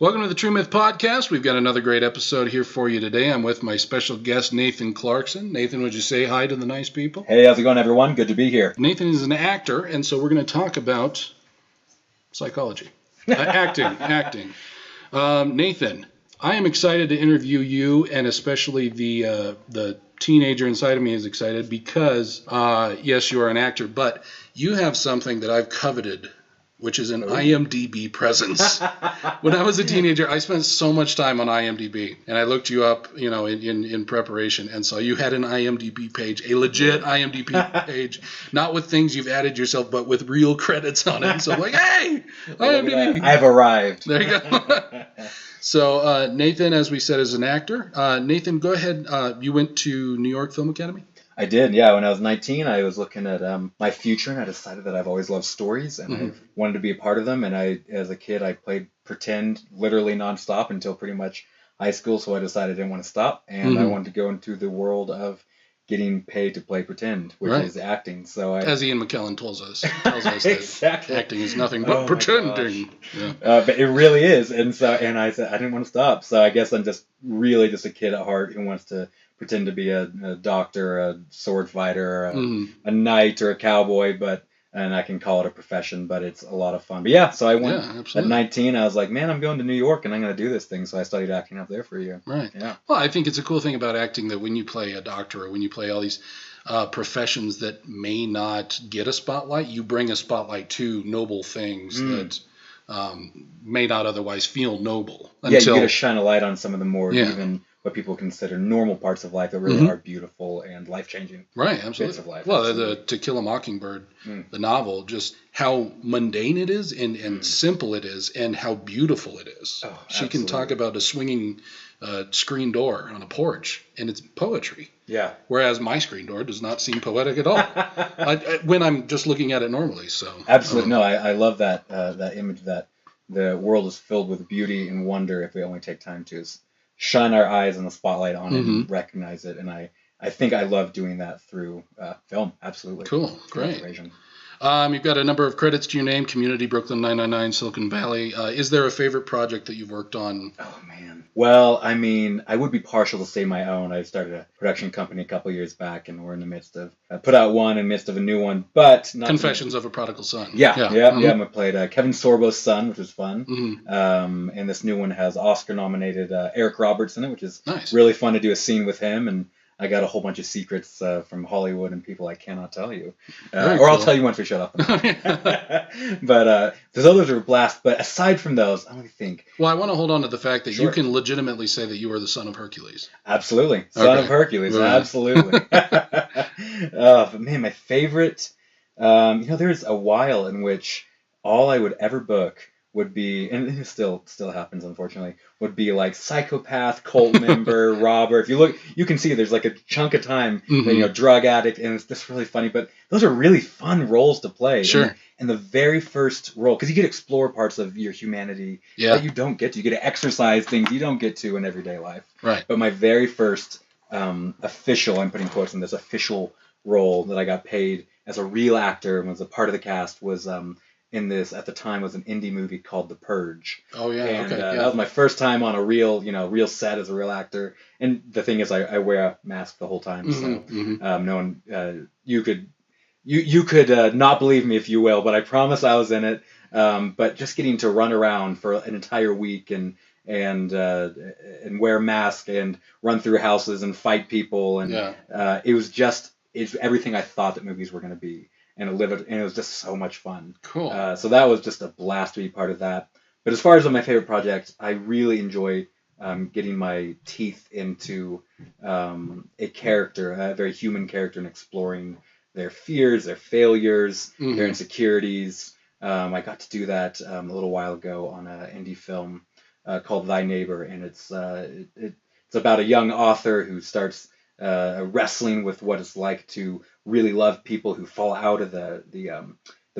Welcome to the True Myth Podcast. We've got another great episode here for you today. I'm with my special guest, Nathan Clarkson. Nathan, would you say hi to the nice people? Hey, how's it going, everyone? Good to be here. Nathan is an actor, and so we're going to talk about psychology. Acting. Nathan, I am excited to interview you, and especially the teenager inside of me is excited because, yes, you are an actor, but you have something that I've coveted, which is an iMDb presence. When I was a teenager, I spent so much time on iMDb, and I looked you up, in preparation, and saw you had an iMDb page, a legit iMDb page, not with things you've added yourself, but with real credits on it. And so I'm like, hey, iMDb. I've arrived. There you go. So Nathan, as we said, is an actor. Nathan, go ahead. You went to New York Film Academy? I did, yeah. When I was 19, I was looking at my future, and I decided that I've always loved stories, and I wanted to be a part of them. And as a kid, I played pretend literally nonstop until pretty much high school, so I decided I didn't want to stop, and I wanted to go into the world of getting paid to play pretend, which is acting. So as Ian McKellen tells us exactly. That acting is nothing but pretending. Yeah. But it really is, and I said I didn't want to stop. So I guess I'm just really just a kid at heart who wants to pretend to be a doctor, a sword fighter, a knight, or a cowboy, and I can call it a profession, but it's a lot of fun. But yeah, so I went at 19. I was like, man, I'm going to New York, and I'm going to do this thing. So I studied acting up there for a year. Right. Yeah. Well, I think it's a cool thing about acting that when you play a doctor or when you play all these professions that may not get a spotlight, you bring a spotlight to noble things that may not otherwise feel noble. You get to shine a light on some of the more even what people consider normal parts of life that really are beautiful and life-changing. Right, absolutely. Bits of life. Well, absolutely. the To Kill a Mockingbird, the novel, just how mundane it is and simple it is and how beautiful it is. Oh, she can talk about a swinging screen door on a porch, and it's poetry. Yeah. Whereas my screen door does not seem poetic at all when I'm just looking at it normally. So absolutely. No, I love that image that the world is filled with beauty and wonder if we only take time to shine our eyes on the spotlight on it and recognize it. And I think I love doing that through film. Absolutely. Cool. Great. You've got a number of credits to your name: Community, Brooklyn 999, Silicon Valley. Is there a favorite project that you've worked on? Oh, man. Well, I mean, I would be partial to say my own. I started a production company a couple years back, and we're in the midst of, put out one in the midst of a new one, but not Confessions of a Prodigal Son. Yeah. I played Kevin Sorbo's son, which was fun. And this new one has Oscar-nominated Eric Roberts in it, which is really fun to do a scene with him, and I got a whole bunch of secrets from Hollywood and people I cannot tell you. Or I'll tell you once we shut up. But those others are a blast. But aside from those, I don't think. Well, I want to hold on to the fact that you can legitimately say that you are the son of Hercules. Absolutely. Son of Hercules. Right. Absolutely. But man, my favorite, there's a while in which all I would ever book would be, and it still happens unfortunately, would be like psychopath, cult member, robber. If you look, you can see there's like a chunk of time, drug addict, and it's just really funny. But those are really fun roles to play. Sure. And the very first role, because you get to explore parts of your humanity that you don't get to. You get to exercise things you don't get to in everyday life. Right. But my very first official, I'm putting quotes in this, official role that I got paid as a real actor and was a part of the cast was in this, at the time, was an indie movie called The Purge. Oh, yeah. And that was my first time on a real set as a real actor. And the thing is, I wear a mask the whole time. So no one, you could not believe me if you will, but I promise I was in it. But just getting to run around for an entire week and wear a mask and run through houses and fight people. And it's everything I thought that movies were going to be. And it was just so much fun. Cool. So that was just a blast to be part of that. But as far as my favorite project, I really enjoy getting my teeth into a character, a very human character, and exploring their fears, their failures, their insecurities. I got to do that a little while ago on an indie film called Thy Neighbor, and it's about a young author who starts wrestling with what it's like to really love people who fall out of the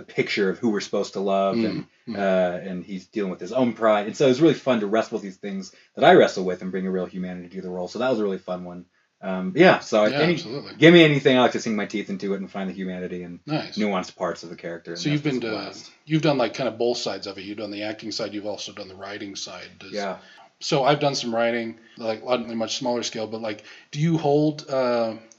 picture of who we're supposed to love, and he's dealing with his own pride. And so it was really fun to wrestle with these things that I wrestle with and bring a real humanity to the role. So that was a really fun one So absolutely. give me anything, I like to sink my teeth into it and find the humanity and Nice. nuanced parts of the character. So you've done like kind of both sides of it. You've done the acting side. You've also done the writing side. Yeah. So I've done some writing, like on a much smaller scale. But like, do you hold?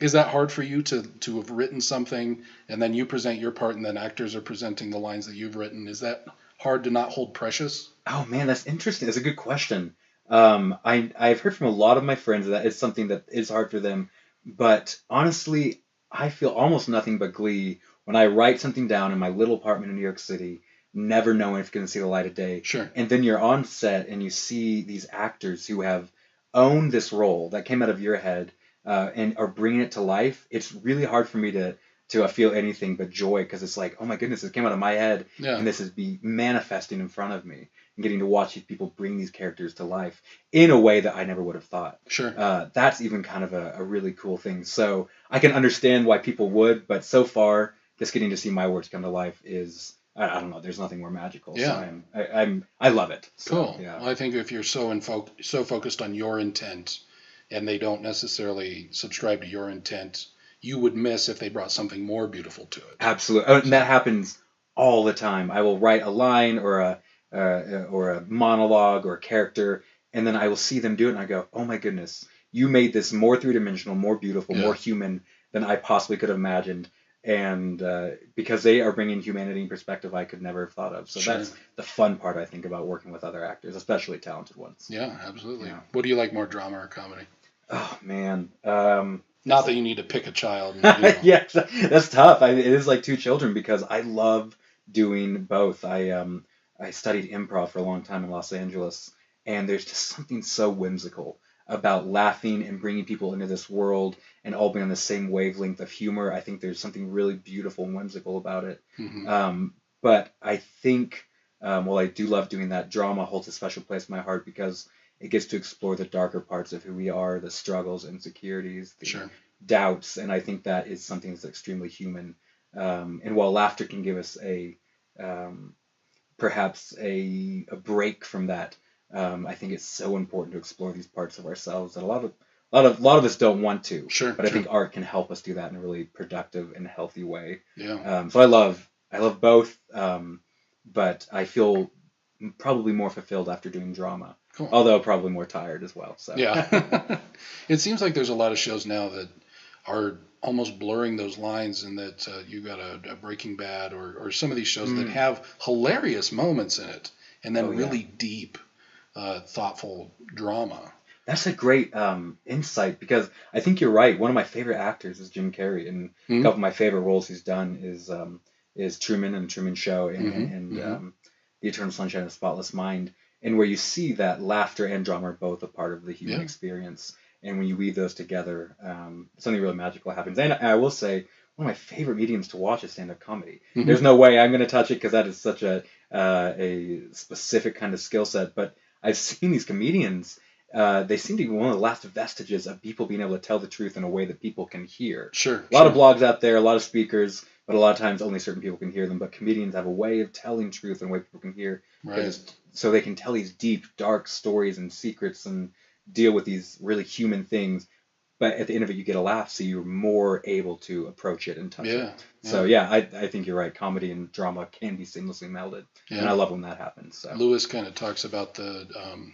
Is that hard for you to have written something and then you present your part and then actors are presenting the lines that you've written? Is that hard to not hold precious? Oh man, that's interesting. That's a good question. I've heard from a lot of my friends that it's something that is hard for them, but honestly, I feel almost nothing but glee when I write something down in my little apartment in New York City, never knowing if it's going to see the light of day. Sure. And then you're on set and you see these actors who have owned this role that came out of your head and are bringing it to life. It's really hard for me to feel anything but joy because it's like, oh my goodness, it came out of my head and this is manifesting in front of me and getting to watch these people bring these characters to life in a way that I never would have thought. Sure. That's even kind of a really cool thing. So I can understand why people would, but so far, just getting to see my works come to life is, I don't know, there's nothing more magical. Yeah. So I love it. So, cool. Yeah. Well, I think if you're so focused on your intent and they don't necessarily subscribe to your intent, you would miss if they brought something more beautiful to it. Absolutely. And that happens all the time. I will write a line or a monologue or a character, and then I will see them do it, and I go, oh my goodness, you made this more three-dimensional, more beautiful, more human than I possibly could have imagined. And because they are bringing humanity and perspective I could never have thought of. So that's the fun part, I think, about working with other actors, especially talented ones. Yeah, absolutely. Yeah. What do you like more, drama or comedy? Oh, man. Not that you need to pick a child. And, yeah, that's tough. It is like two children because I love doing both. I studied improv for a long time in Los Angeles, and there's just something so whimsical about laughing and bringing people into this world and all being on the same wavelength of humor. I think there's something really beautiful and whimsical about it. Mm-hmm. But I think, while I do love doing that, drama holds a special place in my heart because it gets to explore the darker parts of who we are, the struggles, insecurities, the doubts, and I think that is something that's extremely human. And while laughter can give us perhaps a break from that, I think it's so important to explore these parts of ourselves that a lot of us don't want to. But I think art can help us do that in a really productive and healthy way. Yeah. So I love both, but I feel probably more fulfilled after doing drama. Cool. Although probably more tired as well. So. Yeah. It seems like there's a lot of shows now that are almost blurring those lines, and that you got a Breaking Bad or some of these shows that have hilarious moments in it, and then really deep, thoughtful drama. That's a great insight because I think you're right. One of my favorite actors is Jim Carrey, and a couple of my favorite roles he's done is Truman and the Truman Show and The Eternal Sunshine of the Spotless Mind. And where you see that laughter and drama are both a part of the human experience. And when you weave those together, something really magical happens. And I will say, one of my favorite mediums to watch is stand-up comedy. Mm-hmm. There's no way I'm going to touch it because that is such a specific kind of skill set. But I've seen these comedians, they seem to be one of the last vestiges of people being able to tell the truth in a way that people can hear. A lot of blogs out there, a lot of speakers, but a lot of times only certain people can hear them. But comedians have a way of telling truth in a way people can hear. Right. So they can tell these deep, dark stories and secrets and deal with these really human things. But at the end of it, you get a laugh, so you're more able to approach it and touch it. So I think you're right. Comedy and drama can be seamlessly melded. And I love when that happens. So. Lewis kind of talks about the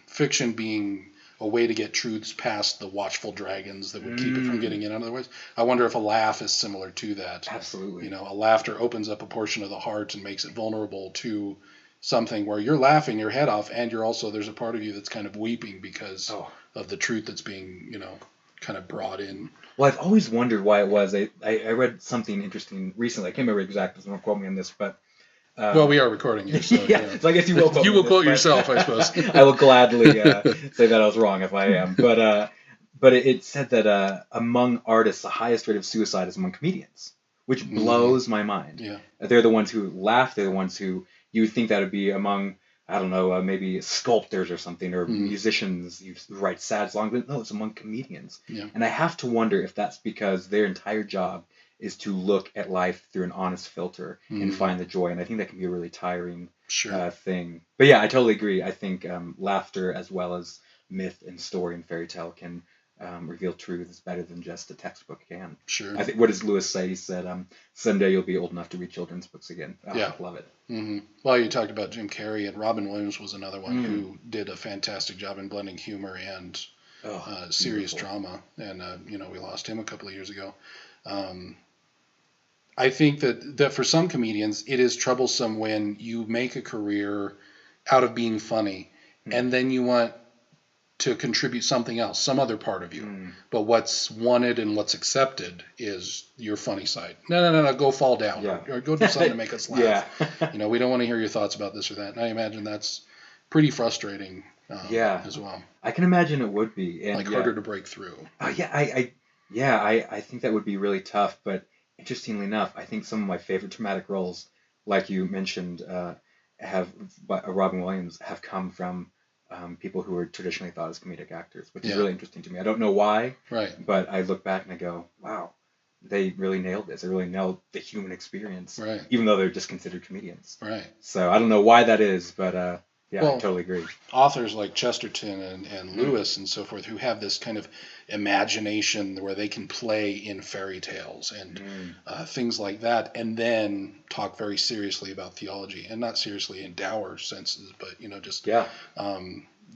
fiction being a way to get truths past the watchful dragons that would keep it from getting in otherwise. I wonder if a laugh is similar to that. Absolutely. A laughter opens up a portion of the heart and makes it vulnerable to something where you're laughing your head off, and there's a part of you that's kind of weeping because of the truth that's being, kind of brought in. Well, I've always wondered why it was. I read something interesting recently. I can't remember exactly, so don't quote me on this, but... well, we are recording you, so... so I guess you will quote You will quote yourself, I suppose. I will gladly say that I was wrong if I am. But it said that among artists, the highest rate of suicide is among comedians, which blows my mind. Yeah. They're the ones who laugh. They're the ones who... You would think that would be among, I don't know, maybe sculptors or something, or musicians who write sad songs, but no, it's among comedians. Yeah. And I have to wonder if that's because their entire job is to look at life through an honest filter and find the joy. And I think that can be a really tiring thing. But yeah, I totally agree. I think laughter as well as myth and story and fairy tale can reveal truths better than just a textbook can. Sure. I think, what does Lewis say? He said, someday you'll be old enough to read children's books again. Oh, Yeah. I love it. Mm-hmm. Well, you talked about Jim Carrey, and Robin Williams was another one who did a fantastic job in blending humor and serious drama. And, we lost him a couple of years ago. I think that for some comedians, it is troublesome when you make a career out of being funny, and then you want to contribute something else, some other part of you. But what's wanted and what's accepted is your funny side. No, go fall down. Yeah. Or go do something to make us laugh. Yeah. We don't want to hear your thoughts about this or that. And I imagine that's pretty frustrating as well. I can imagine it would be. And harder to break through. I think that would be really tough. But interestingly enough, I think some of my favorite dramatic roles, like you mentioned, Robin Williams, have come from people who are traditionally thought as comedic actors, which is really interesting to me. I don't know why, but I look back and I go, wow, they really nailed this. They really nailed the human experience, even though they're just considered comedians. Right. So I don't know why that is, but I totally agree. Authors like Chesterton and Lewis and so forth, who have this kind of imagination where they can play in fairy tales and things like that, and then talk very seriously about theology, and not seriously in dour senses, but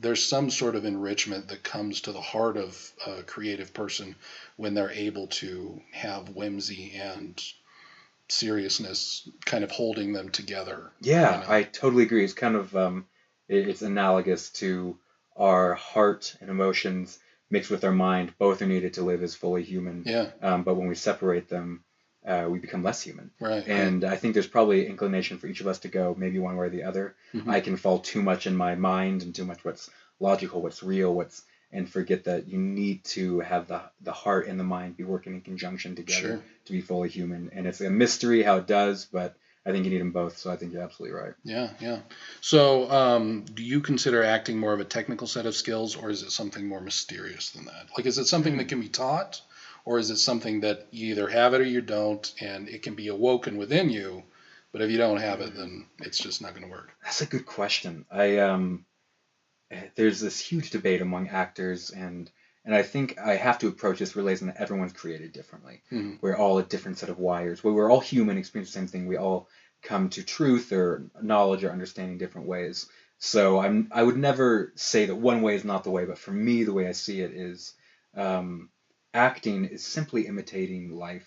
there's some sort of enrichment that comes to the heart of a creative person when they're able to have whimsy and seriousness kind of holding them together. Yeah, I totally agree. It's kind of it's analogous to our heart and emotions mixed with our mind. Both are needed to live as fully human. Yeah. But when we separate them, we become less human. Right. And I think there's probably inclination for each of us to go maybe one way or the other. I can fall too much in my mind and too much what's logical, what's real, and forget that you need to have the heart and the mind be working in conjunction together to be fully human. And it's a mystery how it does, but I think you need them both, so I think you're absolutely right. Yeah. So do you consider acting more of a technical set of skills, or is it something more mysterious than that? Like, is it something that can be taught, or is it something that you either have it or you don't, and it can be awoken within you, but if you don't have it, then it's just not going to work? That's a good question. There's this huge debate among actors, and I think I have to approach this realizing that everyone's created differently. We're all a different set of wires. We're all human, experience the same thing. We all come to truth or knowledge or understanding different ways. So I would never say that one way is not the way, but for me, the way I see it is acting is simply imitating life.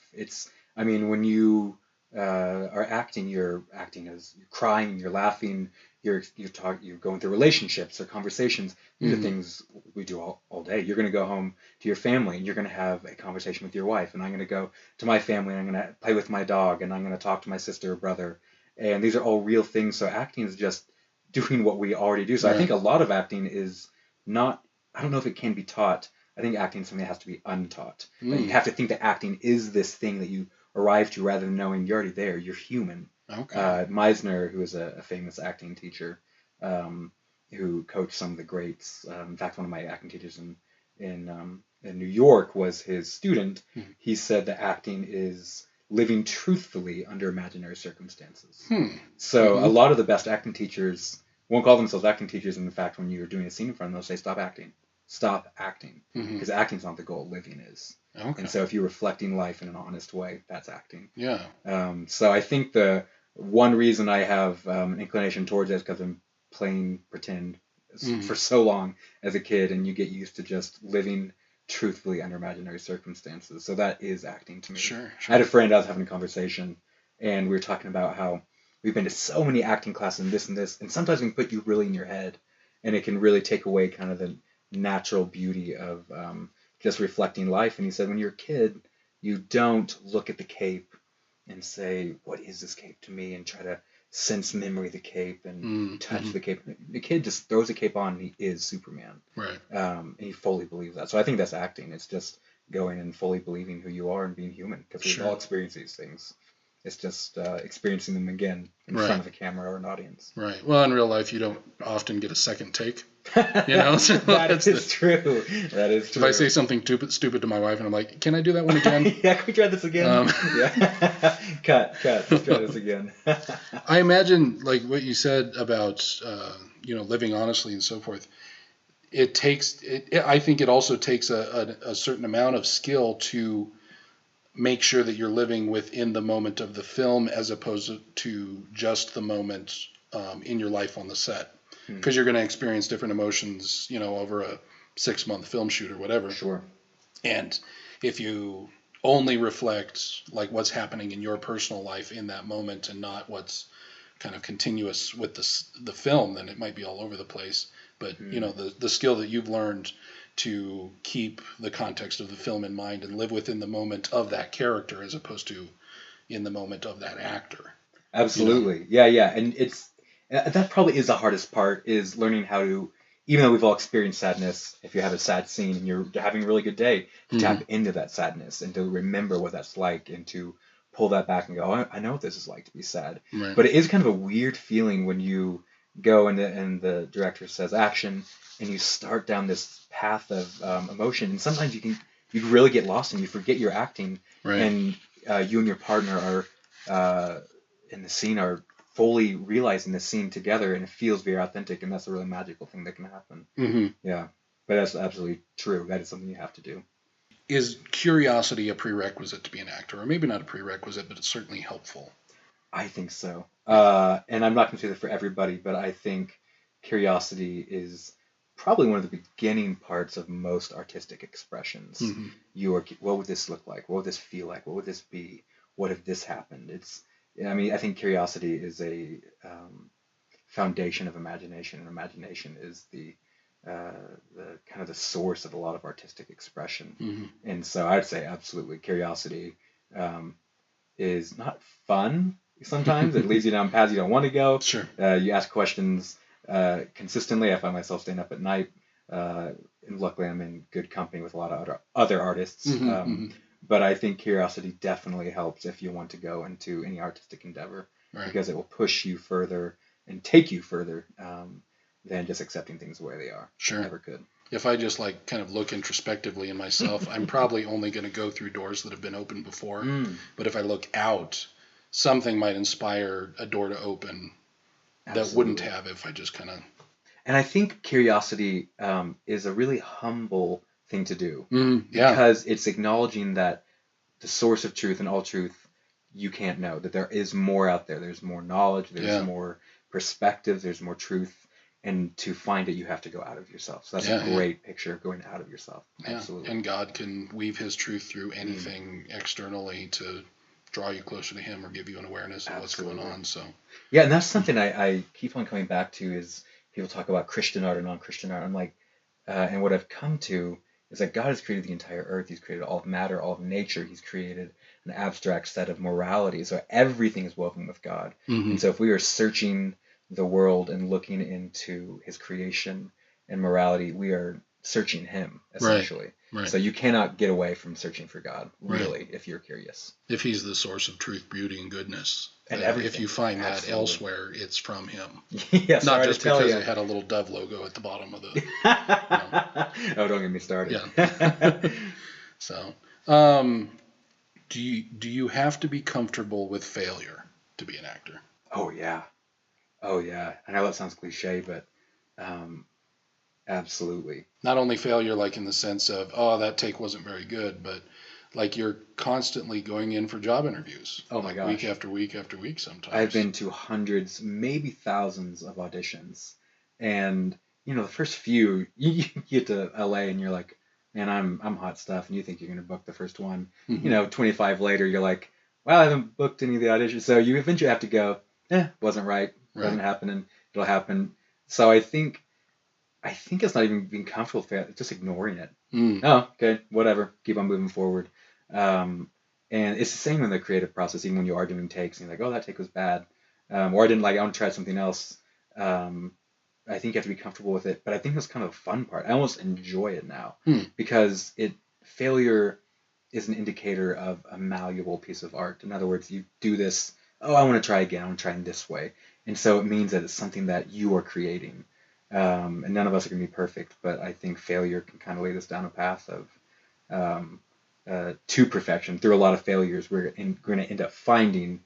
When you are acting, you're acting as you're crying, you're laughing, you're going through relationships or conversations. These are things we do all day. You're going to go home to your family and you're going to have a conversation with your wife, and I'm going to go to my family and I'm going to play with my dog, and I'm going to talk to my sister or brother. And these are all real things. So acting is just doing what we already do. So I think a lot of acting is not, I don't know if it can be taught. I think acting is something that has to be untaught. Like you have to think that acting is this thing that you arrive to rather than knowing you're already there. You're human. Okay. Meisner, who is a famous acting teacher, who coached some of the greats. In fact, one of my acting teachers in New York was his student. He said that acting is living truthfully under imaginary circumstances. So a lot of the best acting teachers won't call themselves acting teachers. And in fact, when you're doing a scene in front of them, they'll say, stop acting. Stop acting. Because acting's not the goal, living is. Okay. And so if you're reflecting life in an honest way, that's acting. Yeah. So I think the one reason I have an inclination towards it is because I'm playing pretend for so long as a kid, and you get used to just living truthfully under imaginary circumstances. So that is acting to me. Sure. I had a friend, I was having a conversation, and we were talking about how we've been to so many acting classes and this, and sometimes it can put you really in your head, and it can really take away kind of the natural beauty of just reflecting life. And he said, when you're a kid, you don't look at the cape and say, what is this cape to me? And try to sense memory the cape and touch the cape. The kid just throws the cape on and he is Superman. Right. And he fully believes that. So I think that's acting. It's just going and fully believing who you are and being human. Because we've all experienced these things. It's just experiencing them again in front of a camera or an audience. Right. Well, in real life, you don't often get a second take. So that is true. That is true. If I say something stupid to my wife and I'm like, can I do that one again? Can we try this again? Cut. Let's try this again. I imagine, like what you said about, living honestly and so forth. I think it also takes a certain amount of skill to make sure that you're living within the moment of the film as opposed to just the moment in your life on the set. Because you're going to experience different emotions, over a 6-month film shoot or whatever. Sure. And if you only reflect like what's happening in your personal life in that moment and not what's kind of continuous with the film, then it might be all over the place. But the skill that you've learned to keep the context of the film in mind and live within the moment of that character as opposed to in the moment of that actor. Absolutely. Yeah. And that probably is the hardest part, is learning how to, even though we've all experienced sadness, if you have a sad scene and you're having a really good day, to tap into that sadness and to remember what that's like and to pull that back and go, oh, I know what this is like to be sad. Right. But it is kind of a weird feeling when you go and the director says action and you start down this path of emotion, and sometimes you really get lost and you forget you're acting, right. And you and your partner are in the scene are fully realizing the scene together, and it feels very authentic, and that's a really magical thing that can happen. Mm-hmm. Yeah, but that's absolutely true. That is something you have to do. Is curiosity a prerequisite to be an actor, or maybe not a prerequisite, but it's certainly helpful? I think so. And I'm not going to say that for everybody, but I think curiosity is probably one of the beginning parts of most artistic expressions. Mm-hmm. What would this look like? What would this feel like? What would this be? What if this happened? I think curiosity is a foundation of imagination, and imagination is the kind of the source of a lot of artistic expression. Mm-hmm. And so I'd say absolutely curiosity is not fun. Sometimes it leads you down paths you don't want to go. Sure. You ask questions consistently. I find myself staying up at night. And luckily, I'm in good company with a lot of other artists. Mm-hmm. But I think curiosity definitely helps if you want to go into any artistic endeavor, right. Because it will push you further and take you further than just accepting things the way they are. Sure. Never could. If I just kind of look introspectively in myself, I'm probably only going to go through doors that have been opened before. But if I look out, something might inspire a door to open. Absolutely. That wouldn't have if I just kind of... And I think curiosity is a really humble thing to do. Yeah. Because it's acknowledging that the source of truth and all truth you can't know, that there is more out there. There's more knowledge. There's more perspective. There's more truth. And to find it, you have to go out of yourself. So that's a great picture of going out of yourself. Yeah. Absolutely. And God can weave his truth through anything externally to draw you closer to him or give you an awareness of what's going on. So yeah, and that's something I keep on coming back to, is people talk about Christian art or non-Christian art. I'm like, and what I've come to is that God has created the entire earth. He's created all of matter, all of nature. He's created an abstract set of morality. So everything is woven with God. Mm-hmm. And so if we are searching the world and looking into his creation and morality, we are searching him, essentially. Right. So you cannot get away from searching for God, really, if you're curious. If he's the source of truth, beauty, and goodness. And everything. If you find that elsewhere, it's from him. Yes, not just because it had a little dove logo at the bottom of the... Oh, don't get me started. Yeah. So, do you have to be comfortable with failure to be an actor? Oh, yeah. I know that sounds cliche, but absolutely. Not only failure, like in the sense of, oh, that take wasn't very good, but like you're constantly going in for job interviews. Oh my gosh. Week after week after week sometimes. I've been to hundreds, maybe thousands of auditions. And, the first few, you get to LA and you're like, man, I'm hot stuff. And you think you're going to book the first one. Mm-hmm. 25 later, you're like, well, I haven't booked any of the auditions. So you eventually have to go, wasn't right. Doesn't happen, and it'll happen. So I think it's not even being comfortable with it, just ignoring it. Oh, okay, whatever. Keep on moving forward. And it's the same in the creative process, even when you are doing takes and you're like, oh, that take was bad. Or I didn't like it, I want to try something else. I think you have to be comfortable with it. But I think that's kind of the fun part. I almost enjoy it now because failure is an indicator of a malleable piece of art. In other words, you do this, I want to try again. I want to try in this way. And so it means that it's something that you are creating. And none of us are going to be perfect, but I think failure can kind of lead us down a path of to perfection. Through a lot of failures, we're going to end up finding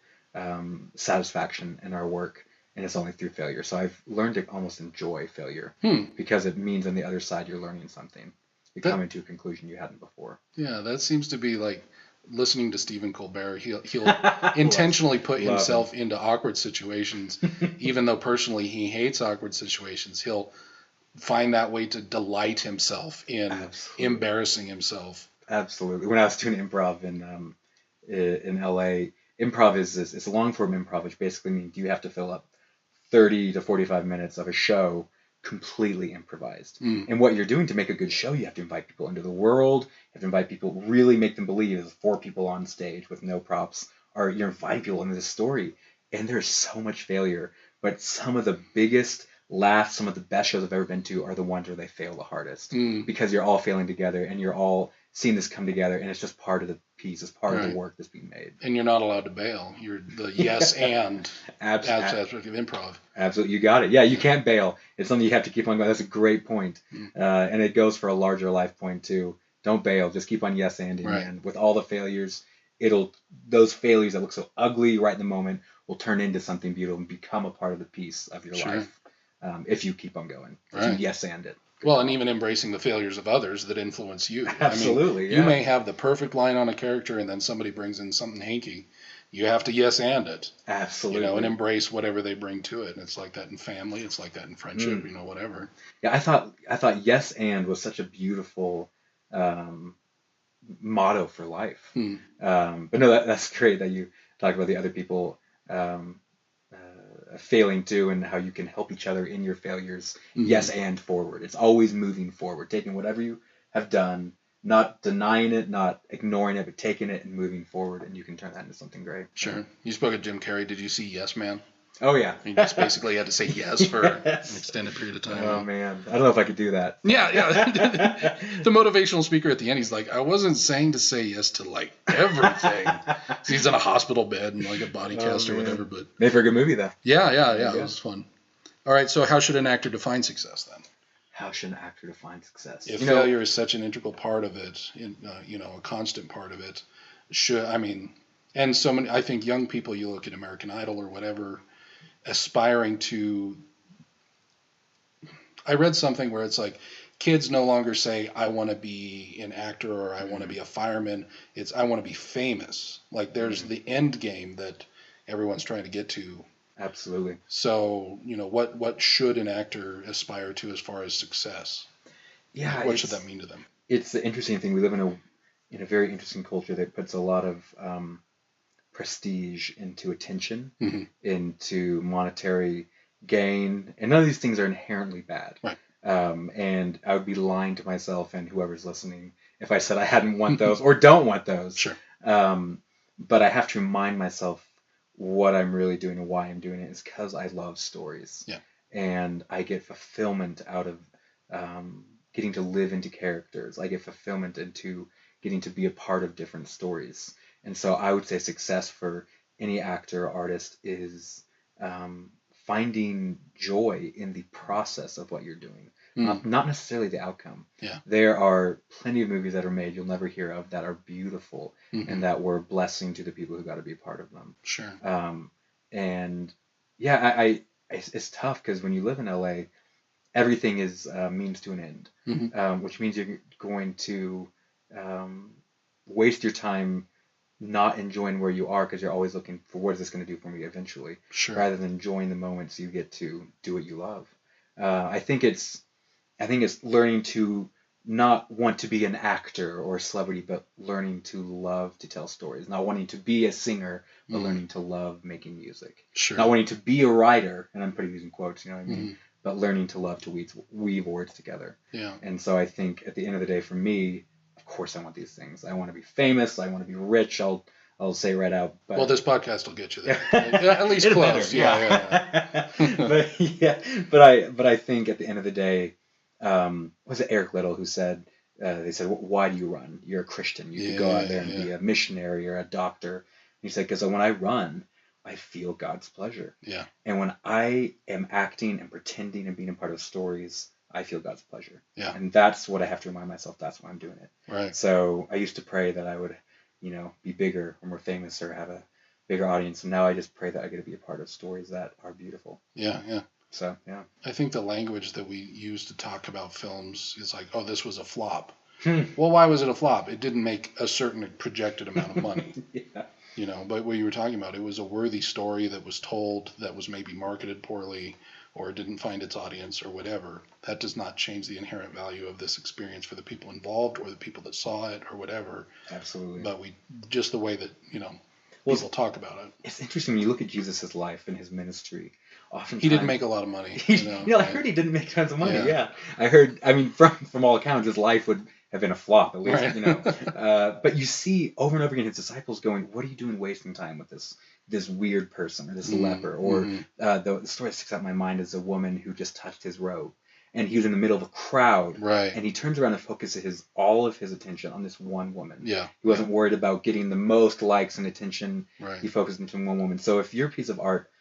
satisfaction in our work and it's only through failure. So I've learned to almost enjoy failure Hmm. because it means on the other side you're learning something. You're That- coming to a conclusion you hadn't before. Yeah, that seems to be like listening to Stephen Colbert. He'll intentionally put Love himself into awkward situations, even though personally he hates awkward situations. He'll find that way to delight himself in Absolutely. embarrassing himself. Absolutely. When I was doing improv in LA, improv is this, it's a long form improv, which basically means you have to fill up 30 to 45 minutes of a show completely improvised. Mm. And what you're doing to make a good show, you have to invite people into the world, you have to invite people, really make them believe there's 4 people on stage with no props, or you're inviting people into this story. And there's so much failure, but some of the biggest laughs, some of the best shows I've ever been to are the ones where they fail the hardest. Mm. Because you're all failing together and you're all seeing this come together, and it's just part of the piece, it's part of Right. the work that's being made. And you're not allowed to bail. You're the yes and Absolutely. aspect of improv. Absolutely, you got it. Yeah, you can't bail. It's something you have to keep on going. That's a great point. Mm. And it goes for a larger life point too. Don't bail. Just keep on yes and Right. and with all the failures, those failures that look so ugly right in the moment will turn into something beautiful and become a part of the piece of your Sure. life. If you keep on going, if Right. you yes and it. Well, and even embracing the failures of others that influence you. Absolutely, I mean, yeah. You may have the perfect line on a character, and then somebody brings in something hanky. You have to yes and it, Absolutely. and embrace whatever they bring to it. And it's like that in family. It's like that in friendship. Whatever. Yeah, I thought yes and was such a beautiful motto for life. Hmm. But no, that's great that you talk about the other people failing too, and how you can help each other in your failures. Mhm. Yes and forward. It's always moving forward, taking whatever you have done, not denying it, not ignoring it, but taking it and moving forward, and you can turn that into something great. Sure. You spoke of Jim Carrey. Did you see Yes Man? Oh yeah. He just basically had to say yes for Yes. an extended period of time. Oh man, I don't know if I could do that. Yeah. The motivational speaker at the end, he's like, I wasn't saying to say yes to like everything. So he's in a hospital bed and like a body cast or man. whatever. But Made for a good movie though. yeah, Yeah. it was fun. All right, so how should an actor define success then? How should an actor define success? If failure is such an integral part of it, a constant part of it, and so many, I think young people, you look at American Idol or whatever, aspiring to, I read something where it's like, kids no longer say, I want to be an actor or I want to be a fireman. It's, I want to be famous. Like there's the end game that everyone's trying to get to. Absolutely. So, what should an actor aspire to as far as success? Yeah. What should that mean to them? It's the interesting thing. We live in a very interesting culture that puts a lot of prestige into attention, Mhm. into monetary gain, and none of these things are inherently bad. Right. And I would be lying to myself and whoever's listening if I said I hadn't want those or don't want those. Sure. But I have to remind myself what I'm really doing and why I'm doing it is because I love stories. Yeah. And I get fulfillment out of getting to live into characters. I get fulfillment into getting to be a part of different stories. And so I would say success for any actor or artist is finding joy in the process of what you're doing, not necessarily the outcome. Yeah. There are plenty of movies that are made you'll never hear of that are beautiful and that were a blessing to the people who got to be a part of them. Sure. And yeah, it's tough because when you live in LA, everything is means to an end, which means you're going to waste your time not enjoying where you are because you're always looking for what is this going to do for me eventually, Sure. rather than enjoying the moments you get to do what you love. I think it's learning to not want to be an actor or a celebrity, but learning to love to tell stories. Not wanting to be a singer, but learning to love making music. Sure. Not wanting to be a writer, and I'm putting these in quotes, you know what I mean? But learning to love to weave words together. Yeah. And so I think at the end of the day, for me, of course I want these things. I want to be famous. I want to be rich. I'll say right out. But Well, this podcast will get you there. At least close. Yeah. But I think at the end of the day, was it Eric Liddell who said, they said, why do you run? You're a Christian. You could go out there and be a missionary or a doctor. And he said, because when I run, I feel God's pleasure. Yeah. And when I am acting and pretending and being a part of stories, I feel God's pleasure. Yeah. And that's what I have to remind myself. That's why I'm doing it. Right. So I used to pray that I would, be bigger or more famous or have bigger audience. And now I just pray that I get to be a part of stories that are beautiful. Yeah, yeah. So, yeah. I think the language that we use to talk about films is like, oh, this was a flop. Hmm. Well, why was it a flop? It didn't make a certain projected amount of money. Yeah. You know, but what you were talking about, it was a worthy story that was told, that was maybe marketed poorly, or didn't find its audience, or whatever. That does not change the inherent value of this experience for the people involved, or the people that saw it, or whatever. Absolutely. But just the way that, you know, Well, people talk about it. It's interesting when you look at Jesus' life and his ministry. Oftentimes, He didn't make a lot of money. You know, I heard he didn't make tons of money. Yeah. Yeah, I heard. I mean, from all accounts, his life would have been a flop at least. Right. You know, but you see over and over again his disciples going, "What are you doing, wasting time with this weird person or this leper?" Or the story that sticks out in my mind is a woman who just touched his robe, and he was in the middle of a crowd, Right. and he turns around and focuses all of his attention on this one woman. Yeah. He wasn't worried about getting the most likes and attention. Right. He focused on one woman. So if your piece of art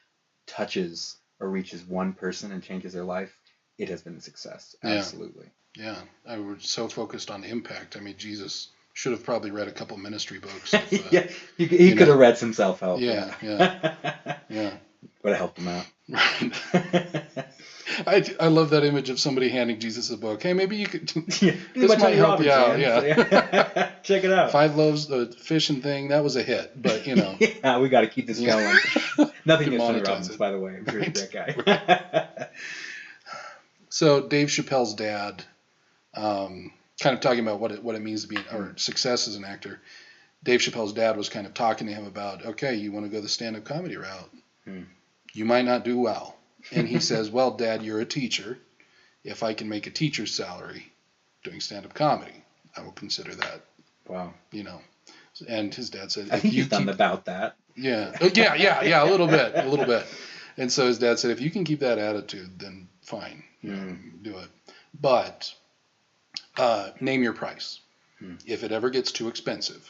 touches or reaches one person and changes their life, it has been a success. Absolutely. Yeah. I was so focused on impact. I mean, Jesus should have probably read a couple ministry books. If, Yeah, he could have read some self-help. Yeah. Yeah. Would have helped him out. Right. I love that image of somebody handing Jesus a book. Hey, maybe you could. Yeah, this might help you out. Yeah. Yeah. Check it out. 5 loaves, the fishing thing, that was a hit. But, you know. Yeah, we got to keep this going. Nothing against Tony monetize Robbins, it. by the way. I'm sure he's a Right. great guy. So Dave Chappelle's dad, kind of talking about what it means to be or success as an actor. Dave Chappelle's dad was kind of talking to him about, okay, you want to go the stand-up comedy route. You might not do well. And he says, well, Dad, you're a teacher. If I can make a teacher's salary doing stand-up comedy, I will consider that. Wow. You know. And his dad said, I think he's done about that. Yeah. Yeah, a little bit. And so his dad said, if you can keep that attitude, then fine, you know, do it. But name your price. If it ever gets too expensive,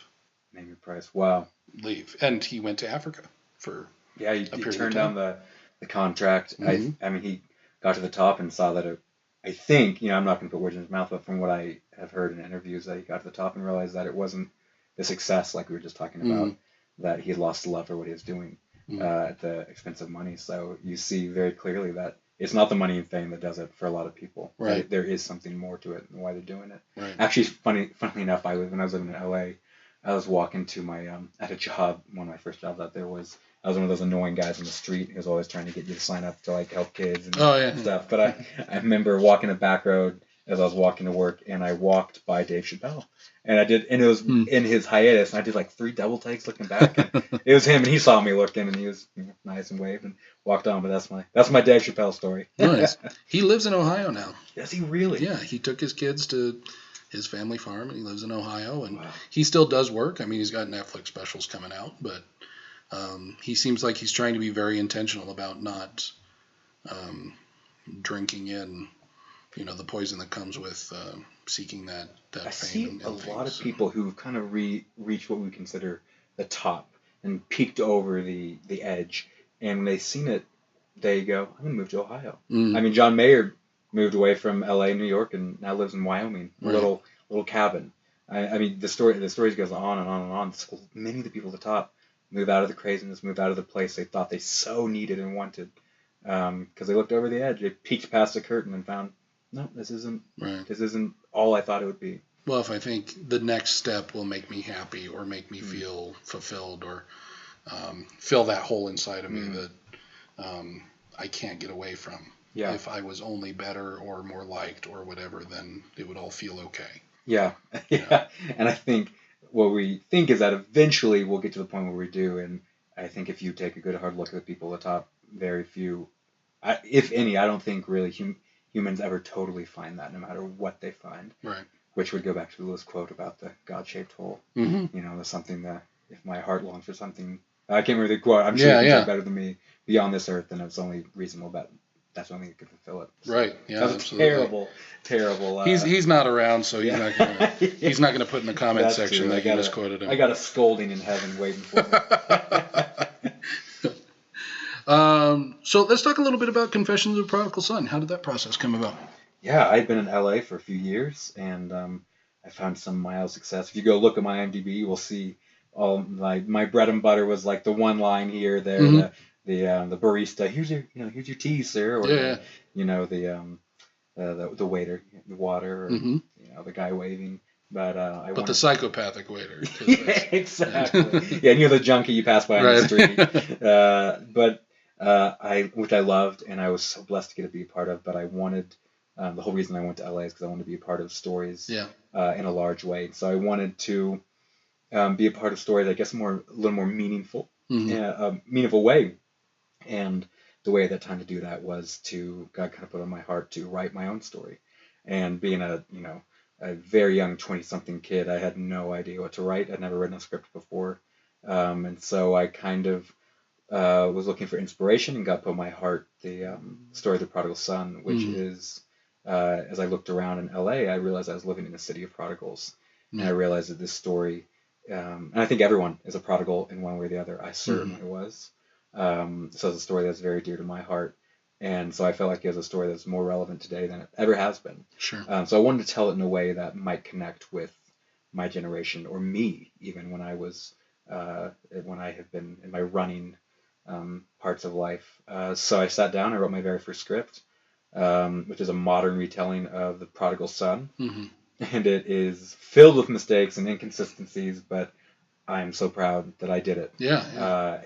name your price. Wow. Leave. And he went to Africa for he turned down the contract. I mean, he got to the top and saw that I think, you know, I'm not going to put words in his mouth, but from what I have heard in interviews, that he got to the top and realized that it wasn't the success like we were just talking about, that he had lost love for what he was doing at the expense of money. So you see very clearly that it's not the money and fame that does it for a lot of people. Right. There is something more to it and why they're doing it. Right. Actually, funnily enough, when I was living in LA, I was walking to my at a job. One of my first jobs out there was I was one of those annoying guys on the street who was always trying to get you to sign up to like help kids and stuff. But I remember walking a back road as I was walking to work, and I walked by Dave Chappelle, and it was in his hiatus, and I did like 3 double takes looking back. And it was him, and he saw me looking, and he was nice and waved and walked on. But that's my Dave Chappelle story. Nice. He lives in Ohio now. Does he really? Yeah, he took his kids to his family farm, and he lives in Ohio, and he still does work. I mean, he's got Netflix specials coming out, but he seems like he's trying to be very intentional about not drinking in, you know, the poison that comes with seeking that fame. I see and a lot of things. people who kind of reach what we consider the top and peaked over the edge, and when they've seen it, they go, I'm going to move to Ohio. I mean, John Mayer moved away from L.A. and New York and now lives in Wyoming, a little cabin. I mean, the story goes on and on and on. So many of the people at the top move out of the craziness, move out of the place they thought they so needed and wanted, because they looked over the edge. They peeked past the curtain and found, no, this isn't all I thought it would be. Well, if I think the next step will make me happy or make me feel fulfilled or fill that hole inside of me that I can't get away from. Yeah. If I was only better or more liked or whatever, then it would all feel okay. Yeah. And I think what we think is that eventually we'll get to the point where we do. And I think if you take a good hard look at the people at the top, very few, if any, I don't think really humans ever totally find that, no matter what they find. Right. Which would go back to Lewis' quote about the God-shaped hole. You know, there's something that if my heart longs for something, I can't remember the quote. I'm sure you can say better than me. Beyond this earth, then it's only reasonable that that's the only thing that can fulfill it. So Right. Yeah. that's Absolutely. terrible. He's not around, so he's not gonna he's not gonna put in the comment That's section true. that you misquoted him. I got a scolding in heaven waiting for me. So let's talk a little bit about Confessions of a Prodigal Son. How did that process come about? Yeah, I'd been in LA for a few years, and I found some mild success. If you go look at my iMDb, you will see all my bread and butter was like the one line here, there, Mhm. the barista, here's your tea, sir, or Yeah. the waiter, the water, or Hmm. the guy waving. But I But the wanted. psychopathic waiter. 'Cause Yeah, exactly. Yeah, and you're the junkie you pass by on the Right. street. But which I loved, and I was so blessed to get to be a part of. But I wanted the whole reason I went to LA is because I wanted to be a part of stories Yeah. in a large way. So I wanted to be a part of stories, I guess, a little more meaningful, Hmm. a meaningful way. And the way at that time to do that was to God kind of put on my heart to write my own story. And being a very young 20-something kid, I had no idea what to write. I'd never written a script before. And so I kind of was looking for inspiration, and God put on my heart the story of the prodigal son, which Mm. is, as I looked around in LA, I realized I was living in a city of prodigals. And I Yeah. realized that this story, and I think everyone is a prodigal in one way or the other. I certainly Mm-hmm. was. So it's a story that's very dear to my heart. And so I felt like it was a story that's more relevant today than it ever has been. Sure. So I wanted to tell it in a way that might connect with my generation, or me, even when I have been in my running parts of life. So I sat down, I wrote my very first script, which is a modern retelling of the prodigal son. Hmm. And it is filled with mistakes and inconsistencies, but I am so proud that I did it. Yeah.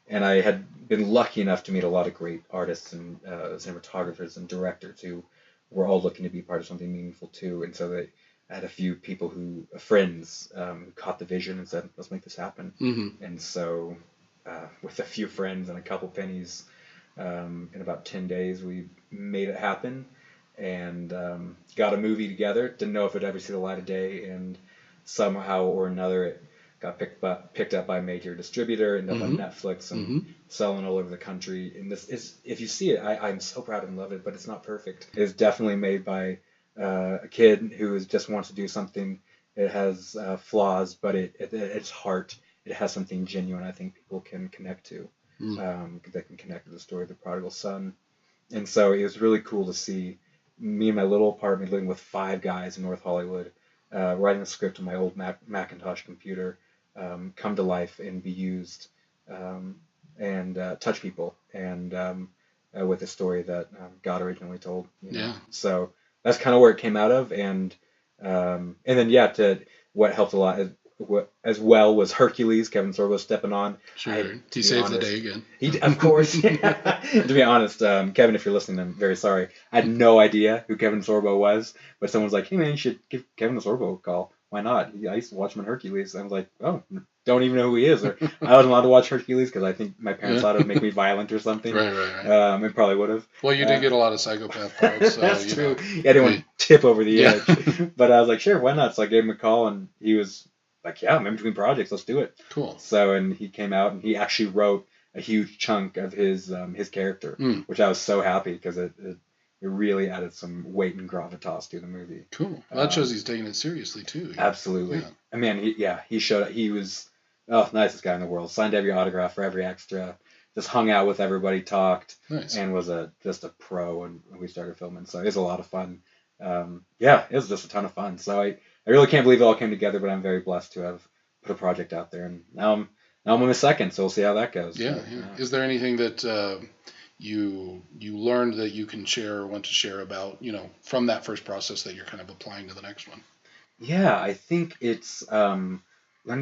And I had been lucky enough to meet a lot of great artists and cinematographers and directors who were all looking to be part of something meaningful too. And so I had a few people friends, who caught the vision and said, "Let's make this happen." Hmm. And so, with a few friends and a couple pennies, in about 10 days, we made it happen, and got a movie together. Didn't know if it'd ever see the light of day, and somehow or another it got picked up by a major distributor, ended up on Hmm. Netflix, and Hmm. selling all over the country. And this is, if you see it, I'm so proud and love it, but it's not perfect. It's definitely made by a kid who just wants to do something. It has flaws, but its heart, it has something genuine I think people can connect to. That can connect to the story of the prodigal son. And so it was really cool to see me in my little apartment living with 5 guys in North Hollywood, writing a script on my old Macintosh computer, come to life and be used, and touch people, and with a story that God originally told. Yeah. So that's kind of where it came out of, and then what helped a lot as well was Hercules, Kevin Sorbo stepping on. Sure. He saved the day again. Of course. To be honest, Kevin, if you're listening, I'm very sorry. I had no idea who Kevin Sorbo was, but someone's like, "Hey man, you should give Kevin Sorbo a call." Why not? I used to watch him in Hercules. I was like, "Oh, don't even know who he is." Or I wasn't allowed to watch Hercules because I think my parents thought it would make me violent or something. Right. It probably would have. Well, you did get a lot of psychopath parts. So, That's you true. know, Yeah, I didn't want to tip over the yeah. edge. But I was like, sure, why not? So I gave him a call, and he was like, "Yeah, I'm in between projects. Let's do it." Cool. So, and he came out and he actually wrote a huge chunk of his character, which I was so happy because it really added some weight and gravitas to the movie. Cool. Well, that shows he's taking it seriously too. Absolutely. Yeah. I mean, he showed up. He was nicest guy in the world. Signed every autograph for every extra. Just hung out with everybody, talked, Nice. and was just a pro when we started filming. So it was a lot of fun. It was just a ton of fun. So I really can't believe it all came together, but I'm very blessed to have put a project out there, and now I'm on my second, so we'll see how that goes. Yeah. Is there anything that you learned that you can share or want to share about, from that first process that you're kind of applying to the next one? Yeah, I think it's learning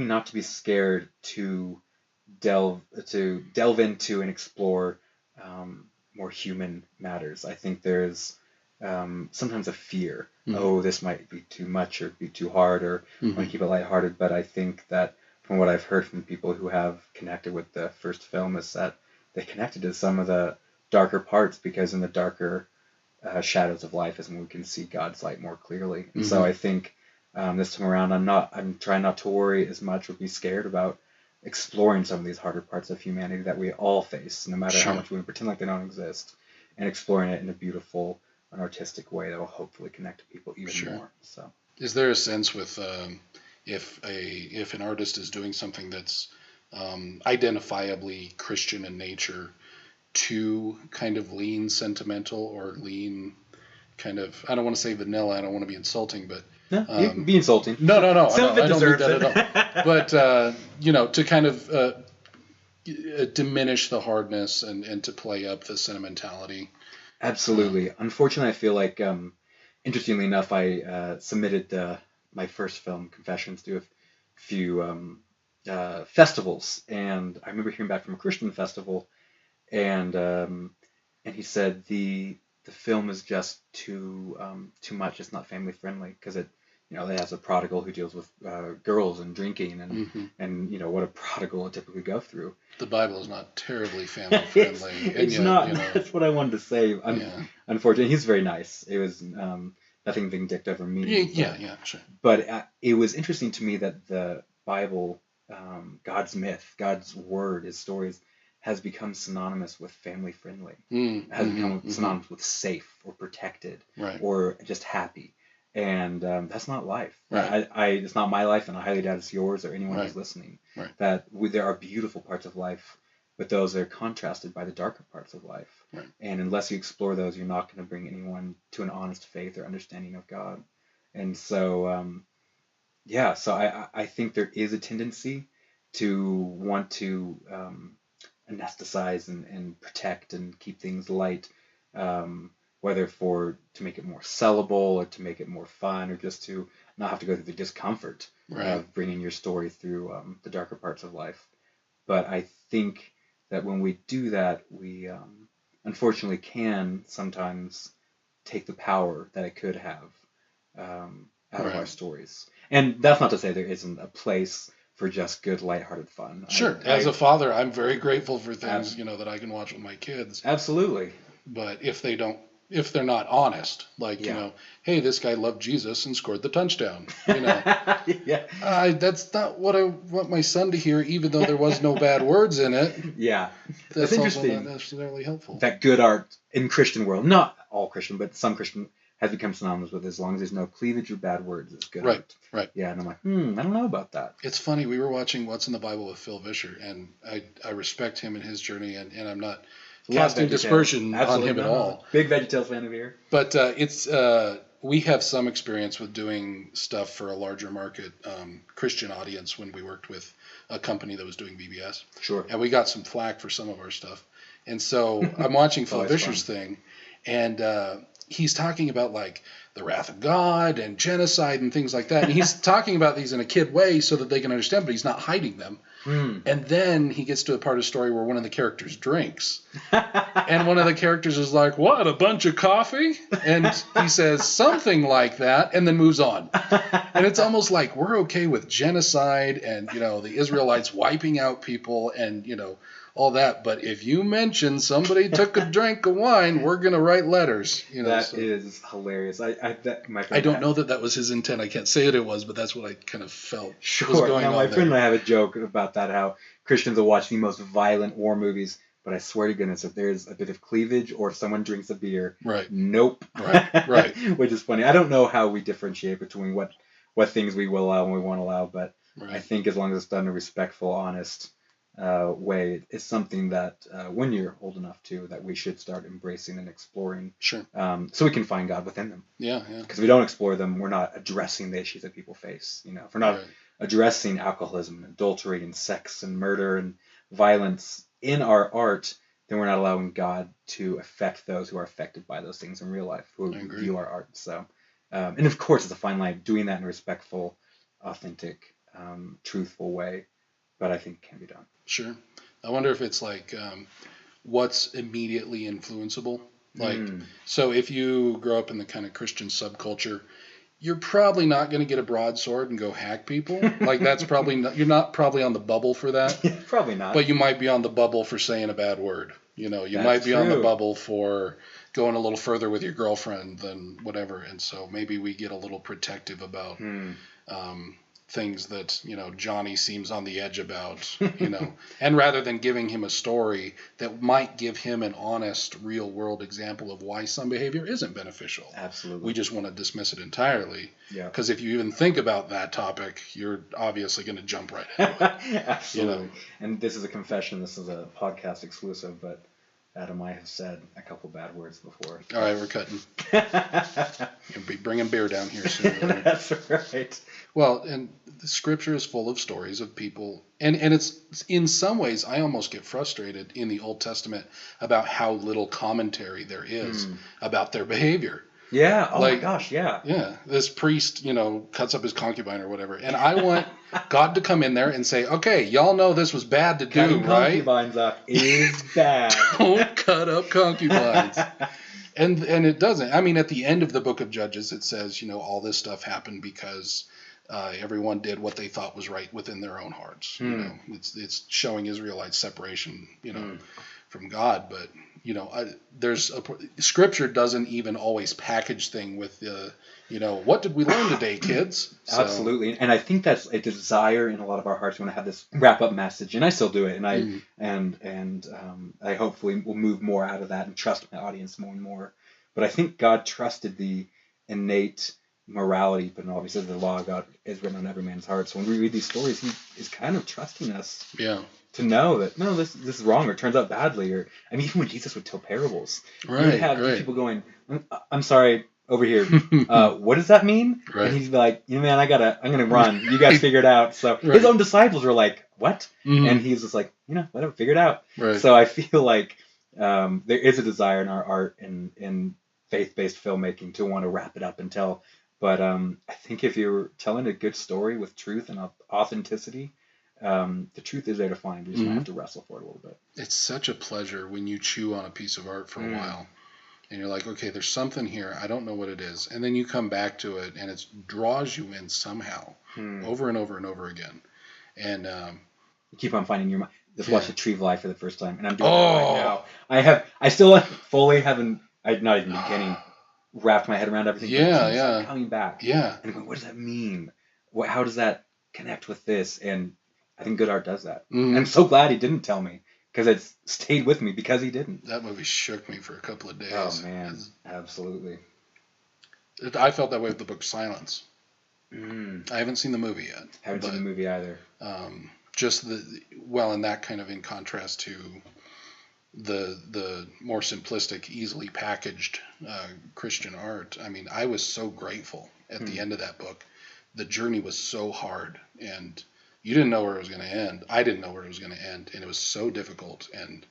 not to be scared to delve into and explore more human matters. I think there's sometimes a fear. Mm-hmm. Oh, this might be too much or be too hard, or I want to keep it lighthearted. But I think that from what I've heard from people who have connected with the first film is that they connected to some of the darker parts, because in the darker shadows of life is when we can see God's light more clearly. And so I think this time around, I'm trying not to worry as much or be scared about exploring some of these harder parts of humanity that we all face, no matter how much we pretend like they don't exist, and exploring it in a beautiful and artistic way that will hopefully connect to people even more. So, is there a sense with if an artist is doing something that's identifiably Christian in nature, to kind of lean sentimental or lean kind of, I don't want to say vanilla, I don't want to be insulting, but No, you can be insulting. No. Some of it I don't mean deserves that at all. But to kind of diminish the hardness and to play up the sentimentality. Absolutely. Unfortunately, I feel like, interestingly enough, I submitted my first film, Confessions, to a few festivals, and I remember hearing back from a Christian festival, and he said the film is just too much. It's not family friendly because it has a prodigal who deals with girls and drinking and what a prodigal would typically go through. The Bible is not terribly family friendly. It's not. That's what I wanted to say. Unfortunately, he's very nice. It was nothing vindictive or mean. Yeah, sure. But it was interesting to me that the Bible, God's myth, God's word, his stories, has become synonymous with family friendly. Has become synonymous with safe or protected, or just happy. And that's not life. Right. It's not my life, and I highly doubt it's yours or anyone who's listening. Right. That there are beautiful parts of life, but those are contrasted by the darker parts of life. Right. And unless you explore those, you're not going to bring anyone to an honest faith or understanding of God. And so, so I think there is a tendency to want to anesthetize and protect and keep things light. Whether to make it more sellable or to make it more fun or just to not have to go through the discomfort of bringing your story through the darker parts of life. But I think that when we do that, we unfortunately can sometimes take the power that it could have out of our stories. And that's not to say there isn't a place for just good, lighthearted fun. Sure. As a father, I'm very grateful for things that I can watch with my kids. Absolutely. But if they're not honest, hey, this guy loved Jesus and scored the touchdown. That's not what I want my son to hear, even though there was no bad words in it. Yeah. That's interesting. Also not necessarily helpful. That good art in Christian world, not all Christian, but some Christian, has become synonymous with as long as there's no cleavage or bad words, it's good art. Right. Yeah, and I'm like, I don't know about that. It's funny. We were watching What's in the Bible with Phil Vischer, and I respect him and his journey, and I'm not casting dispersion on him at all. Big VeggieTales fan over here. But we have some experience with doing stuff for a larger market Christian audience when we worked with a company that was doing VBS. Sure. And we got some flack for some of our stuff. And so I'm watching Phil Vischer's thing, and he's talking about the wrath of God and genocide and things like that. And he's talking about these in a kid way so that they can understand, but he's not hiding them. And then he gets to a part of the story where one of the characters drinks. And one of the characters is like, what, a bunch of coffee? And he says something like that and then moves on. And it's almost like we're okay with genocide and, the Israelites wiping out people and, all that. But if you mention somebody took a drink of wine, we're going to write letters. That is hilarious. I don't know that was his intent. I can't say it was, but that's what I kind of felt was going on my there. friend and I have a joke about that, how Christians will watch the most violent war movies, but I swear to goodness, if there's a bit of cleavage or someone drinks a beer, nope. Right. Which is funny. I don't know how we differentiate between what things we will allow and we won't allow, but I think as long as it's done in a respectful, honest way, it's something that when you're old enough to, that we should start embracing and exploring. Sure. So we can find God within them. Yeah. Because if we don't explore them, we're not addressing the issues that people face. If we're not addressing alcoholism and adultery and sex and murder and violence in our art, then we're not allowing God to affect those who are affected by those things in real life, who view our art. So, and of course, it's a fine line doing that in a respectful, authentic, truthful way, but I think it can be done. Sure. I wonder if it's what's immediately influenceable. So if you grow up in the kind of Christian subculture, you're probably not going to get a broadsword and go hack people. That's probably not, you're not probably on the bubble for that. Probably not. But you might be on the bubble for saying a bad word. You might be on the bubble for going a little further with your girlfriend than whatever. And so maybe we get a little protective about things that, Johnny seems on the edge about, and rather than giving him a story that might give him an honest, real world example of why some behavior isn't beneficial. Absolutely. We just want to dismiss it entirely. Yeah. Because if you even think about that topic, you're obviously going to jump right into it. Absolutely. And this is a confession. This is a podcast exclusive, but Adam, I have said a couple bad words before. All right, we're cutting. You'll be bringing beer down here soon. That's right. Well, and the scripture is full of stories of people, and it's in some ways I almost get frustrated in the Old Testament about how little commentary there is about their behavior. Yeah. Oh my gosh. Yeah. Yeah. This priest, cuts up his concubine or whatever, and I want God to come in there and say, "Okay, y'all know this was bad to do, Cutting right? concubines up is bad. Don't cut up concubines." And it doesn't. I mean, at the end of the book of Judges, it says, all this stuff happened because everyone did what they thought was right within their own hearts. It's showing Israelites separation, from God. But Scripture doesn't even always package thing with what did we learn today, kids? So, absolutely, and I think that's a desire in a lot of our hearts. We want to have this wrap up message, and I still do it, and I hopefully will move more out of that and trust my audience more and more. But I think God trusted the innate morality, but obviously the law of God is written on every man's heart. So when we read these stories, He is kind of trusting us. Yeah. To know that no, this is wrong or turns out badly, or I mean, even when Jesus would tell parables, right, you would have people going, "I'm sorry, over here, what does that mean?" Right. And he'd be like, "Man, I'm gonna run. You guys figure it out." So his own disciples were like, "What?" And he's just like, whatever, figure it out. Right. So I feel like there is a desire in our art and in faith-based filmmaking to want to wrap it up and tell. But I think if you're telling a good story with truth and authenticity. The truth is there to find. You just might have to wrestle for it a little bit. It's such a pleasure when you chew on a piece of art for a while and you're like, okay, there's something here. I don't know what it is. And then you come back to it and it draws you in somehow over and over and over again. And you keep on finding your mind. Just watched The Tree of Life for the first time, and I'm doing it right now. I still fully haven't, not even beginning, wrapped my head around everything. Yeah. I'm coming back. Yeah. And I'm going, what does that mean? How does that connect with this? And I think good art does that. And I'm so glad he didn't tell me, because it's stayed with me because he didn't. That movie shook me for a couple of days. Oh, man. Absolutely. I felt that way with the book Silence. I haven't seen the movie yet. Haven't seen the movie either. And that kind of in contrast to the more simplistic, easily packaged Christian art. I mean, I was so grateful at the end of that book. The journey was so hard, and you didn't know where it was going to end. I didn't know where it was going to end, and it was so difficult. And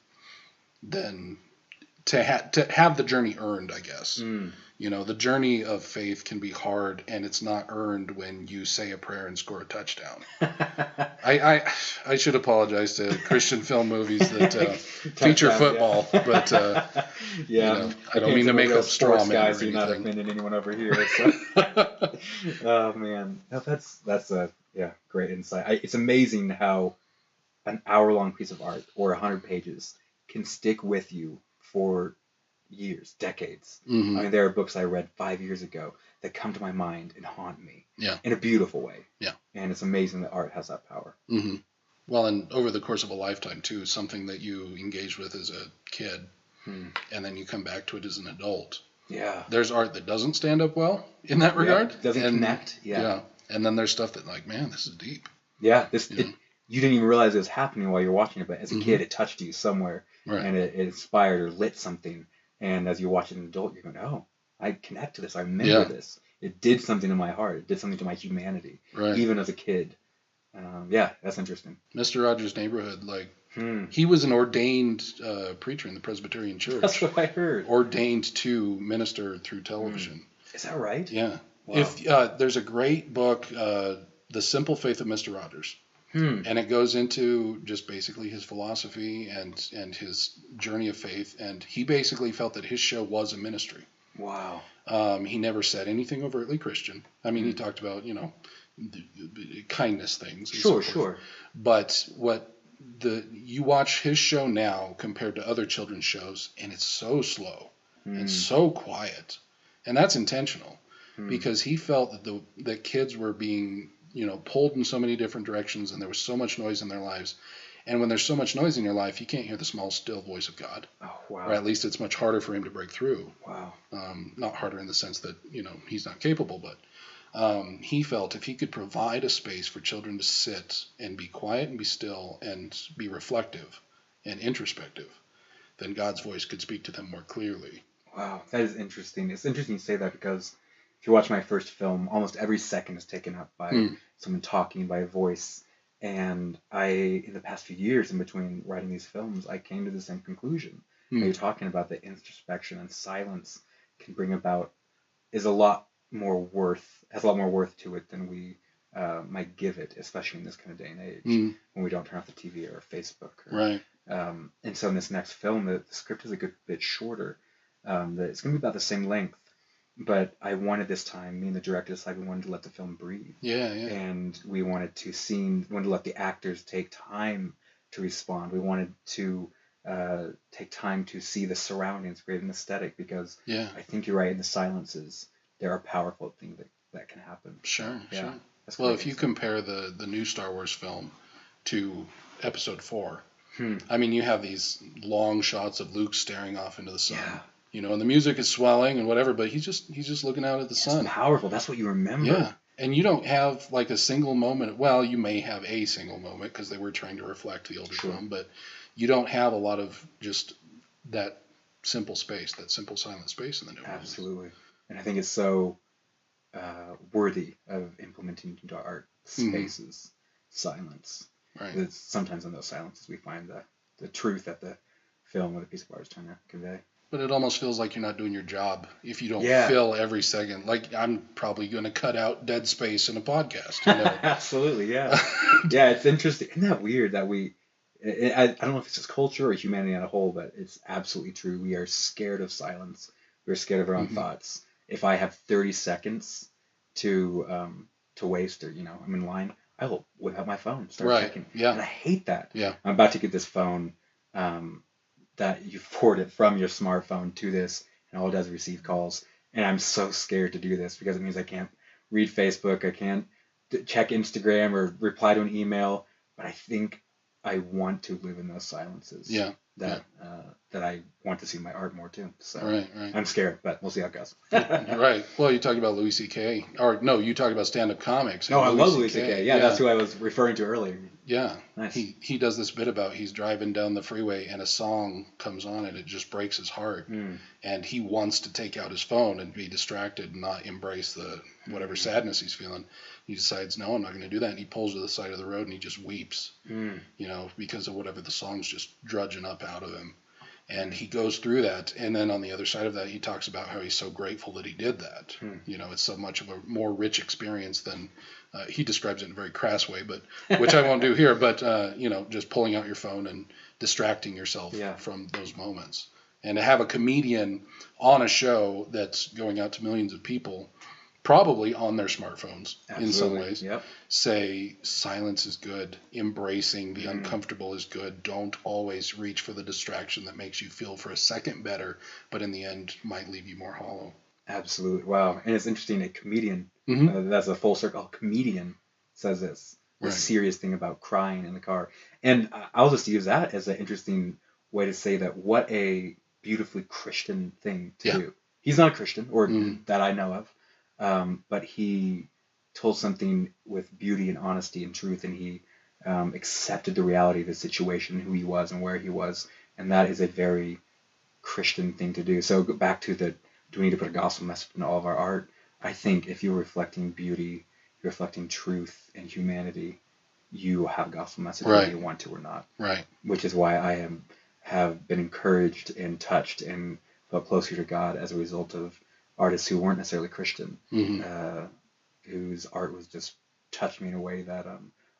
then to have the journey earned, I guess. The journey of faith can be hard, and it's not earned when you say a prayer and score a touchdown. I should apologize to Christian film movies that feature football, but I don't mean to make up straw men or anything. Not offending anyone over here. So. Oh man, that's a great insight. It's amazing how an hour-long piece of art or 100 pages can stick with you for years, decades. I mean, there are books I read 5 years ago that come to my mind and haunt me in a beautiful way. Yeah. And it's amazing that art has that power. Well, and over the course of a lifetime, too, something that you engaged with as a kid, and then you come back to it as an adult. Yeah. There's art that doesn't stand up well in that regard. Doesn't connect. Yeah. And then there's stuff that man, this is deep. Yeah. You didn't even realize it was happening while you're watching it, but as a kid, it touched you somewhere. Right. And it inspired or lit something. And as you watch it as an adult, you're going, oh, I connect to this. I remember this. It did something to my heart. It did something to my humanity, even as a kid. That's interesting. Mr. Rogers' Neighborhood, he was an ordained preacher in the Presbyterian Church. That's what I heard. Ordained to minister through television. Is that right? Yeah. Wow. If there's a great book, The Simple Faith of Mr. Rogers. And it goes into just basically his philosophy and his journey of faith. And he basically felt that his show was a ministry. Wow. He never said anything overtly Christian. I mean, he talked about, kindness things. Sure. But you watch his show now compared to other children's shows, and it's so slow and so quiet. And that's intentional because he felt that kids were being pulled in so many different directions, and there was so much noise in their lives. And when there's so much noise in your life, you can't hear the small, still voice of God. Oh, wow. Or at least it's much harder for him to break through. Wow. Not harder in the sense that, he's not capable, but he felt if he could provide a space for children to sit and be quiet and be still and be reflective and introspective, then God's voice could speak to them more clearly. Wow, that is interesting. It's interesting you say that because if you watch my first film, almost every second is taken up by someone talking, by a voice. And in the past few years, in between writing these films, I came to the same conclusion. You're talking about the introspection and silence can bring about has a lot more worth to it than we might give it, especially in this kind of day and age when we don't turn off the TV or Facebook. Right. And so in this next film, the script is a good bit shorter. It's going to be about the same length, but I wanted this time, me and the director decided we wanted to let the film breathe. Yeah. And we wanted to let the actors take time to respond. We wanted to take time to see the surroundings, create an aesthetic, because I think you're right, in the silences, there are powerful things that can happen. Sure. Well, if you compare the new Star Wars film to Episode 4, I mean, you have these long shots of Luke staring off into the sun. Yeah. You know, and the music is swelling and whatever, but he's just looking out at the sun. It's powerful. That's what you remember. Yeah. And you don't have like a single moment. Well, you may have a single moment because they were trying to reflect the older film, but you don't have a lot of just that simple space, that simple silent space in the new one. Absolutely. And I think it's so worthy of implementing into art spaces, silence. Right. It's sometimes in those silences we find the truth that the film or the piece of art is trying to convey. But it almost feels like you're not doing your job if you don't fill every second. Like, I'm probably going to cut out dead space in a podcast. You know? Absolutely, yeah. Yeah, it's interesting. Isn't that weird that I don't know if it's just culture or humanity as a whole, but it's absolutely true. We are scared of silence. We're scared of our own thoughts. If I have 30 seconds to waste, or, I'm in line, I will whip out my phone, start checking. Yeah. And I hate that. Yeah. I'm about to get this phone that you forward it from your smartphone to this, and all it does is receive calls. And I'm so scared to do this because it means I can't read Facebook, I can't check Instagram or reply to an email. But I think I want to live in those silences. Yeah. That I want to see my art more too. So right. I'm scared, but we'll see how it goes. Right. Well, you talk about Louis C.K. Or no, you talk about stand-up comics. No, I love Louis C.K. Yeah, that's who I was referring to earlier. Yeah. Nice. He does this bit about he's driving down the freeway and a song comes on and it just breaks his heart. And he wants to take out his phone and be distracted and not embrace the whatever sadness he's feeling. He decides, no, I'm not going to do that. And he pulls to the side of the road and he just weeps, because of whatever the song's just drudging up out of him. And he goes through that. And then on the other side of that, he talks about how he's so grateful that he did that. It's so much of a more rich experience than he describes it in a very crass way, but which I won't do here. But, just pulling out your phone and distracting yourself from those moments. And to have a comedian on a show that's going out to millions of people, probably on their smartphones in some ways, say silence is good, embracing the uncomfortable is good, don't always reach for the distraction that makes you feel for a second better, but in the end might leave you more hollow. Absolutely. Wow. And it's interesting, a comedian, that's a full circle, a comedian says this, the serious thing about crying in the car. And I'll just use that as an interesting way to say that what a beautifully Christian thing to do. He's not a Christian, or that I know of. But he told something with beauty and honesty and truth, and he accepted the reality of the situation, who he was and where he was, and that is a very Christian thing to do. So go back to do we need to put a gospel message in all of our art? I think if you're reflecting beauty, you're reflecting truth and humanity, you have a gospel message whether you want to or not. Right. Which is why I have been encouraged and touched and felt closer to God as a result of artists who weren't necessarily Christian, whose art was just touched me in a way that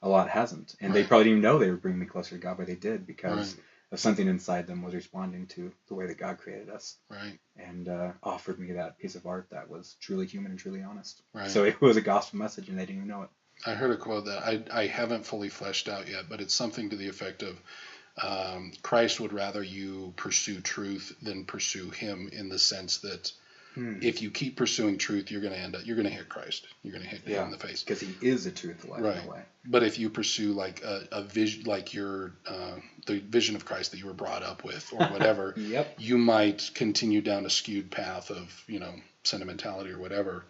a lot hasn't. And they probably didn't even know they were bringing me closer to God, but they did because of something inside them was responding to the way that God created us. Right. And offered me that piece of art that was truly human and truly honest. Right. So it was a gospel message and they didn't even know it. I heard a quote that I haven't fully fleshed out yet, but it's something to the effect of Christ would rather you pursue truth than pursue him, in the sense that if you keep pursuing truth, you're going to hit Christ. You're going to hit him in the face. Because he is the truth, the life, in a way. But if you pursue like a vision, like the vision of Christ that you were brought up with, or whatever, you might continue down a skewed path of sentimentality or whatever.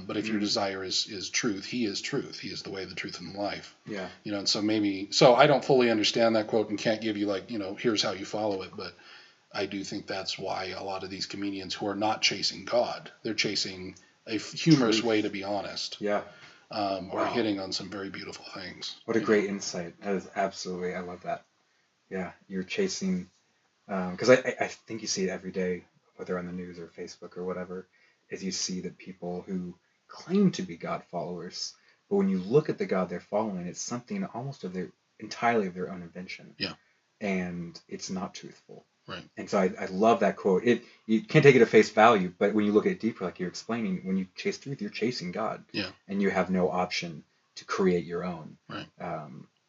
But if your desire is truth, he is truth. He is the way, the truth, and the life. Yeah. And so I don't fully understand that quote and can't give you here's how you follow it, but I do think that's why a lot of these comedians who are not chasing God, they're chasing a humorous way to be honest. Yeah. Or hitting on some very beautiful things. What a great insight. That is absolutely, I love that. Yeah, you're chasing, because I think you see it every day, whether on the news or Facebook or whatever, is you see that people who claim to be God followers, but when you look at the God they're following, it's something almost entirely of their own invention. Yeah. And it's not truthful. Right. And so I love that quote. You can't take it at face value, but when you look at it deeper, like you're explaining, when you chase truth, you're chasing God. Yeah. And you have no option to create your own. Right.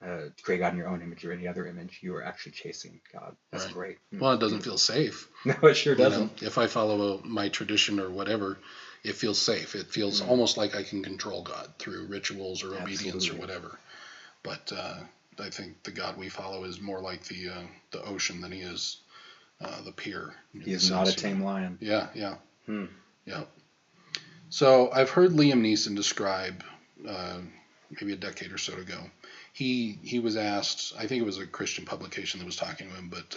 To create God in your own image or any other image, you are actually chasing God. That's great. Well, it doesn't feel safe. No, it sure doesn't. If I follow my tradition or whatever, it feels safe. It feels almost like I can control God through rituals or obedience or whatever. But I think the God we follow is more like the ocean than he is the pier. He is not a tame lion. Yeah. Yeah. So I've heard Liam Neeson describe, maybe a decade or so ago, he was asked, I think it was a Christian publication that was talking to him, but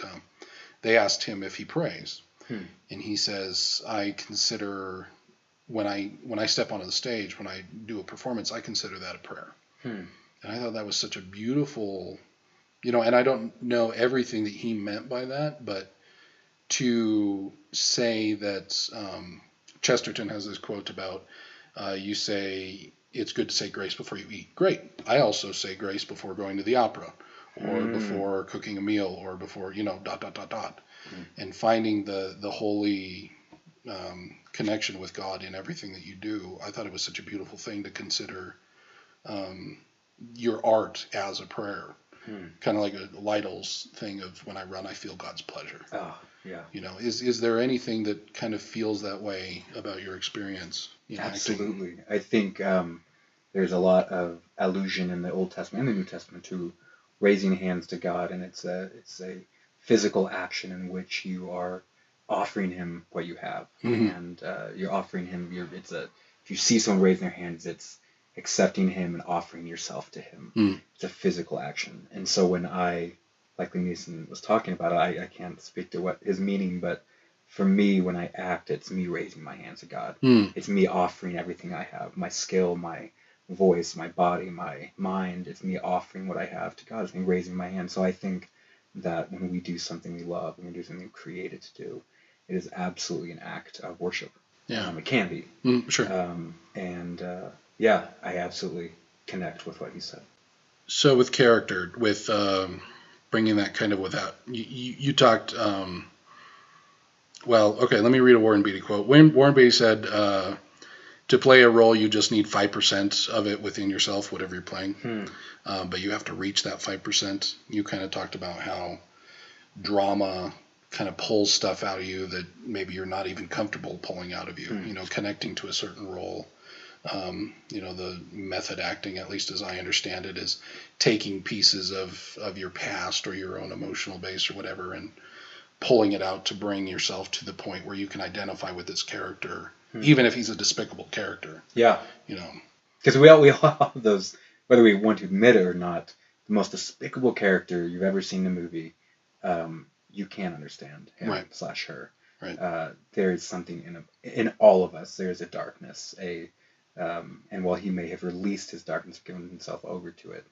they asked him if he prays. And he says, I consider, when I step onto the stage, when I do a performance, I consider that a prayer. And I thought that was such a beautiful, and I don't know everything that he meant by that, but to say that Chesterton has this quote about you say it's good to say grace before you eat. Great. I also say grace before going to the opera or before cooking a meal or before, ... And finding the holy connection with God in everything that you do. I thought it was such a beautiful thing to consider your art as a prayer. Kind of like a Lytle's thing of when I run, I feel God's pleasure. Oh, yeah. Is there anything that kind of feels that way about your experience? Absolutely. Acting? I think there's a lot of allusion in the Old Testament and the New Testament to raising hands to God, and it's a physical action in which you are offering him what you have, and you're offering him if you see someone raising their hands, it's accepting him and offering yourself to him. It's a physical action. And so when like Liam Neeson was talking about it, I can't speak to what his meaning, but for me, when I act, it's me raising my hands to God. It's me offering everything I have, my skill, my voice, my body, my mind. It's me offering what I have to God. It's me raising my hand. So I think that when we do something we love, when we do something we're created to do, it is absolutely an act of worship. Yeah. It can be. Sure. Yeah, I absolutely connect with what you said. So with character, with bringing that kind of without, you talked, let me read a Warren Beatty quote. Warren Beatty said, to play a role, you just need 5% of it within yourself, whatever you're playing. But you have to reach that 5%. You kind of talked about how drama kind of pulls stuff out of you that maybe you're not even comfortable pulling out of you, connecting to a certain role. The method acting, at least as I understand it, is taking pieces of your past or your own emotional base or whatever and pulling it out to bring yourself to the point where you can identify with this character, even if he's a despicable character. Yeah. Because we all have those, whether we want to admit it or not, the most despicable character you've ever seen in a movie, you can't understand him / her. Right. There is something in all of us. There's a darkness, and while he may have released his darkness, given himself over to it,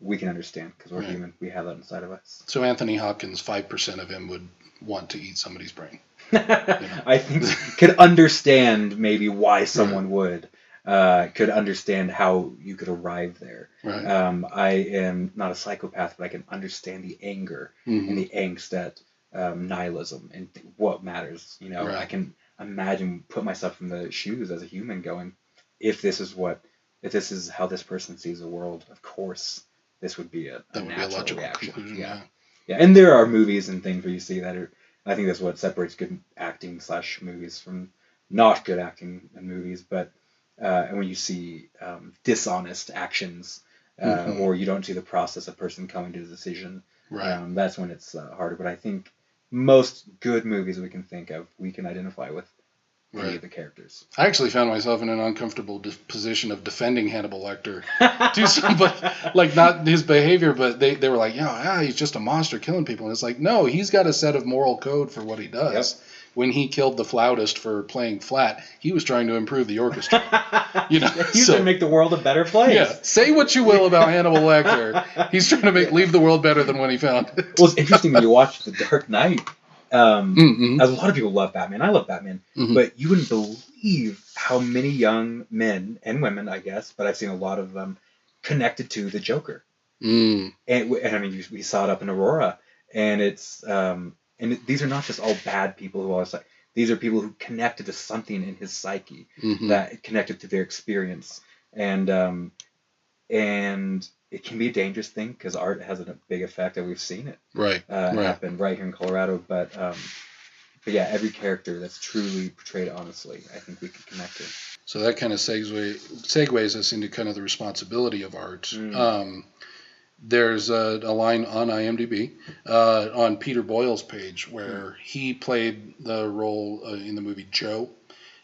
we can understand because we're human. We have that inside of us. So Anthony Hopkins, 5% of him would want to eat somebody's brain. I think could understand maybe why someone would. Could understand how you could arrive there. Right. I am not a psychopath, but I can understand the anger and the angst at nihilism and what matters. I can imagine, put myself in the shoes as a human going, if this is how this person sees the world, of course, this would be a natural reaction. Conclusion, yeah. And there are movies and things where you see that I think that's what separates good acting / movies from not good acting in movies. But and when you see dishonest actions, or you don't see the process of person coming to a decision, that's when it's harder. But I think most good movies we can think of, we can identify with any of the characters. I actually found myself in an uncomfortable position of defending Hannibal Lecter to somebody, like not his behavior, but they were like, he's just a monster killing people. And it's like, no, he's got a set of moral code for what he does. Yep. When he killed the flautist for playing flat, he was trying to improve the orchestra. He's trying to make the world a better place. Yeah, say what you will about Hannibal Lecter. He's trying to leave the world better than when he found it. Well, it's interesting when you watch The Dark Knight. As a lot of people love Batman. I love Batman. But you wouldn't believe how many young men and women, I guess, but I've seen a lot of them connected to the Joker. And I mean, we saw it up in Aurora. And it's... these are not just all bad people who always like. These are people who connected to something in his psyche that connected to their experience, and it can be a dangerous thing because art has a big effect, and we've seen it happen right here in Colorado. But yeah, every character that's truly portrayed honestly, I think we can connect to. So that kind of segues us into kind of the responsibility of art. There's a line on iMDb on Peter Boyle's page where he played the role in the movie Joe,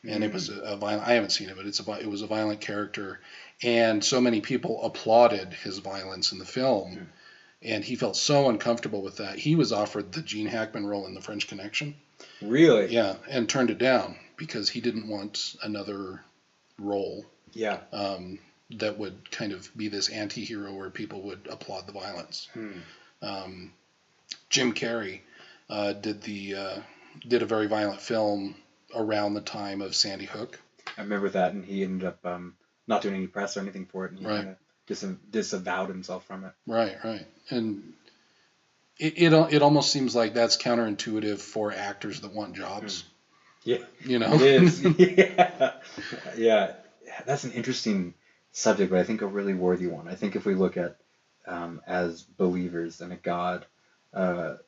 and it was a violent. I haven't seen it, but it was a violent character, and so many people applauded his violence in the film, and he felt so uncomfortable with that. He was offered the Gene Hackman role in The French Connection. Really? Yeah, and turned it down because he didn't want another role. Yeah. That would kind of be this anti-hero where people would applaud the violence. Jim Carrey did a very violent film around the time of Sandy Hook. I remember that, and he ended up not doing any press or anything for it, and he kind of disavowed himself from it. Right. And it almost seems like that's counterintuitive for actors that want jobs. Yeah. It is. Yeah. That's an interesting subject, but I think a really worthy one. I think if we look at as believers in a God, and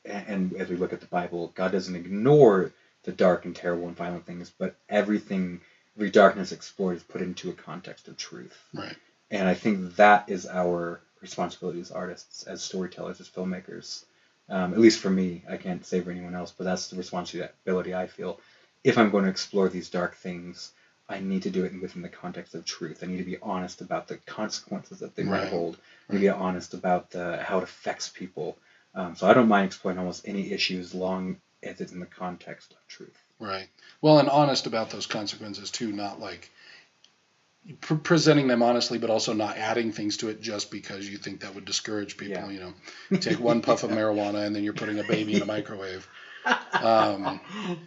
as we look at the Bible, God doesn't ignore the dark and terrible and violent things, but every darkness explored is put into a context of truth. Right. And I think that is our responsibility as artists, as storytellers, as filmmakers. At least for me, I can't say for anyone else, but that's the responsibility I feel. If I'm going to explore these dark things, I need to do it within the context of truth. I need to be honest about the consequences that they might hold. I need to be honest about how it affects people. So I don't mind exploring almost any issue as long as it's in the context of truth. Right. Well, and honest about those consequences too, not like presenting them honestly, but also not adding things to it just because you think that would discourage people. You take one puff of marijuana and then you're putting a baby in a microwave.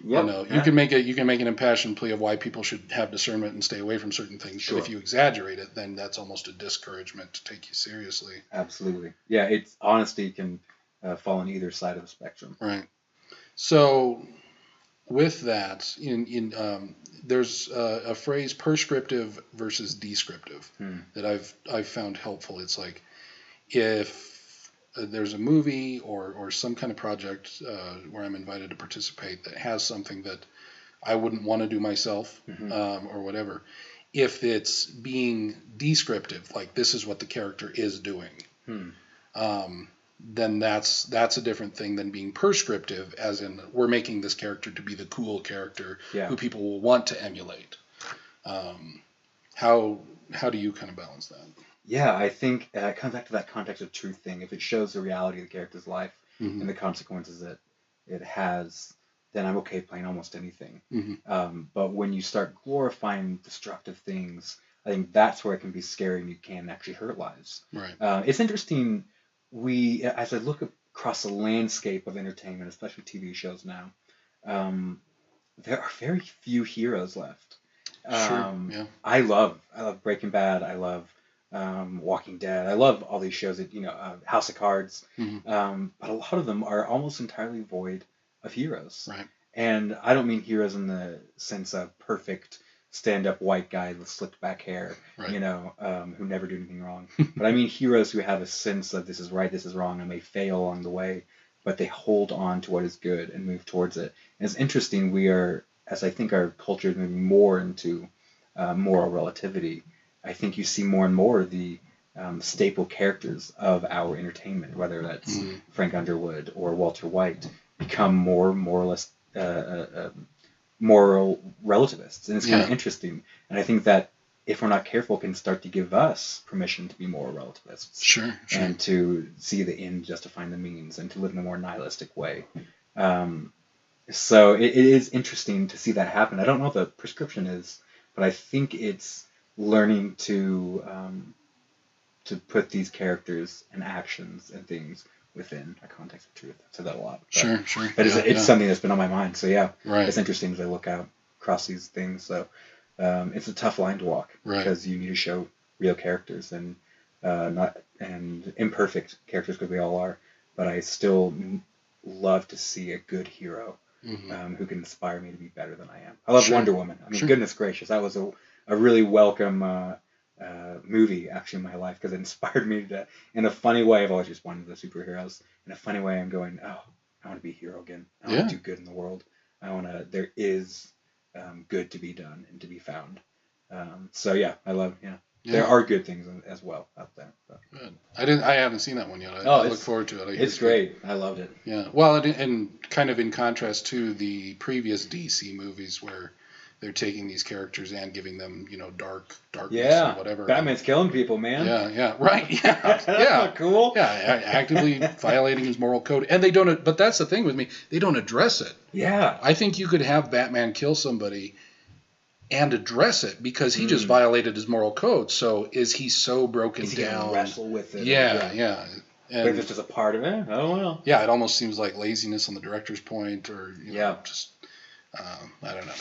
You can make an impassioned plea of why people should have discernment and stay away from certain things. Sure. But if you exaggerate it, then that's almost a discouragement to take you seriously. Absolutely. Yeah, honesty can fall on either side of the spectrum. Right. So with that, there's a phrase, prescriptive versus descriptive, that I've found helpful. It's like if there's a movie or some kind of project where I'm invited to participate that has something that I wouldn't want to do myself or whatever, if it's being descriptive, like this is what the character is doing, then that's a different thing than being prescriptive, as in we're making this character to be the cool character who people will want to emulate. How do you kind of balance that? Yeah, I think it comes back to that context of truth thing. If it shows the reality of the character's life and the consequences that it has, then I'm okay playing almost anything. But when you start glorifying destructive things, I think that's where it can be scary and you can actually hurt lives. Right. It's interesting. As I look across the landscape of entertainment, especially TV shows now, there are very few heroes left. I love Breaking Bad. I love Walking Dead. I love all these shows that, House of Cards. But a lot of them are almost entirely void of heroes. Right. And I don't mean heroes in the sense of perfect stand-up white guy with slicked back hair, who never do anything wrong. But I mean heroes who have a sense of this is right, this is wrong, and may fail along the way, but they hold on to what is good and move towards it. And it's interesting, we are, as I think our culture is moving more into moral relativity, I think you see more and more the staple characters of our entertainment, whether that's Frank Underwood or Walter White, become more or less moral relativists, and it's kind of Yeah. interesting. And I think that if we're not careful, can start to give us permission to be moral relativists. Sure. And to see the end justifying the means, and to live in a more nihilistic way. So it is interesting to see that happen. I don't know what the prescription is, but I think it's learning to put these characters and actions and things within a context of truth. I've said that a lot. Sure. But it's something that's been on my mind. So yeah, Right. it's interesting as I look out across these things. So it's a tough line to walk, Right. because you need to show real characters and imperfect characters, because we all are. But I still love to see a good hero who can inspire me to be better than I am. I love Sure. Wonder Woman. I mean, Sure. goodness gracious, that was a really welcome movie actually in my life, because it inspired me to, in a funny way. I've always just wanted the superheroes. In a funny way, I'm going, oh, I want to be a hero again. I want to do good in the world. There is good to be done and to be found. So yeah, I love, there are good things as well out there. So. Good. I haven't seen that one yet. I look forward to it. It's great. I loved it. Yeah. Well, and kind of in contrast to the previous DC movies where they're taking these characters and giving them, darkness and whatever. Batman's killing people, man. Yeah. Right. Yeah. Cool. Yeah. Actively violating his moral code. And they don't, but that's the thing with me. They don't address it. Yeah. I think you could have Batman kill somebody and address it, because he just violated his moral code. So is he so broken is he down? Gonna wrestle with it? Yeah. And if it's just a part of it, oh well. Yeah, it almost seems like laziness on the director's point, or just I don't know.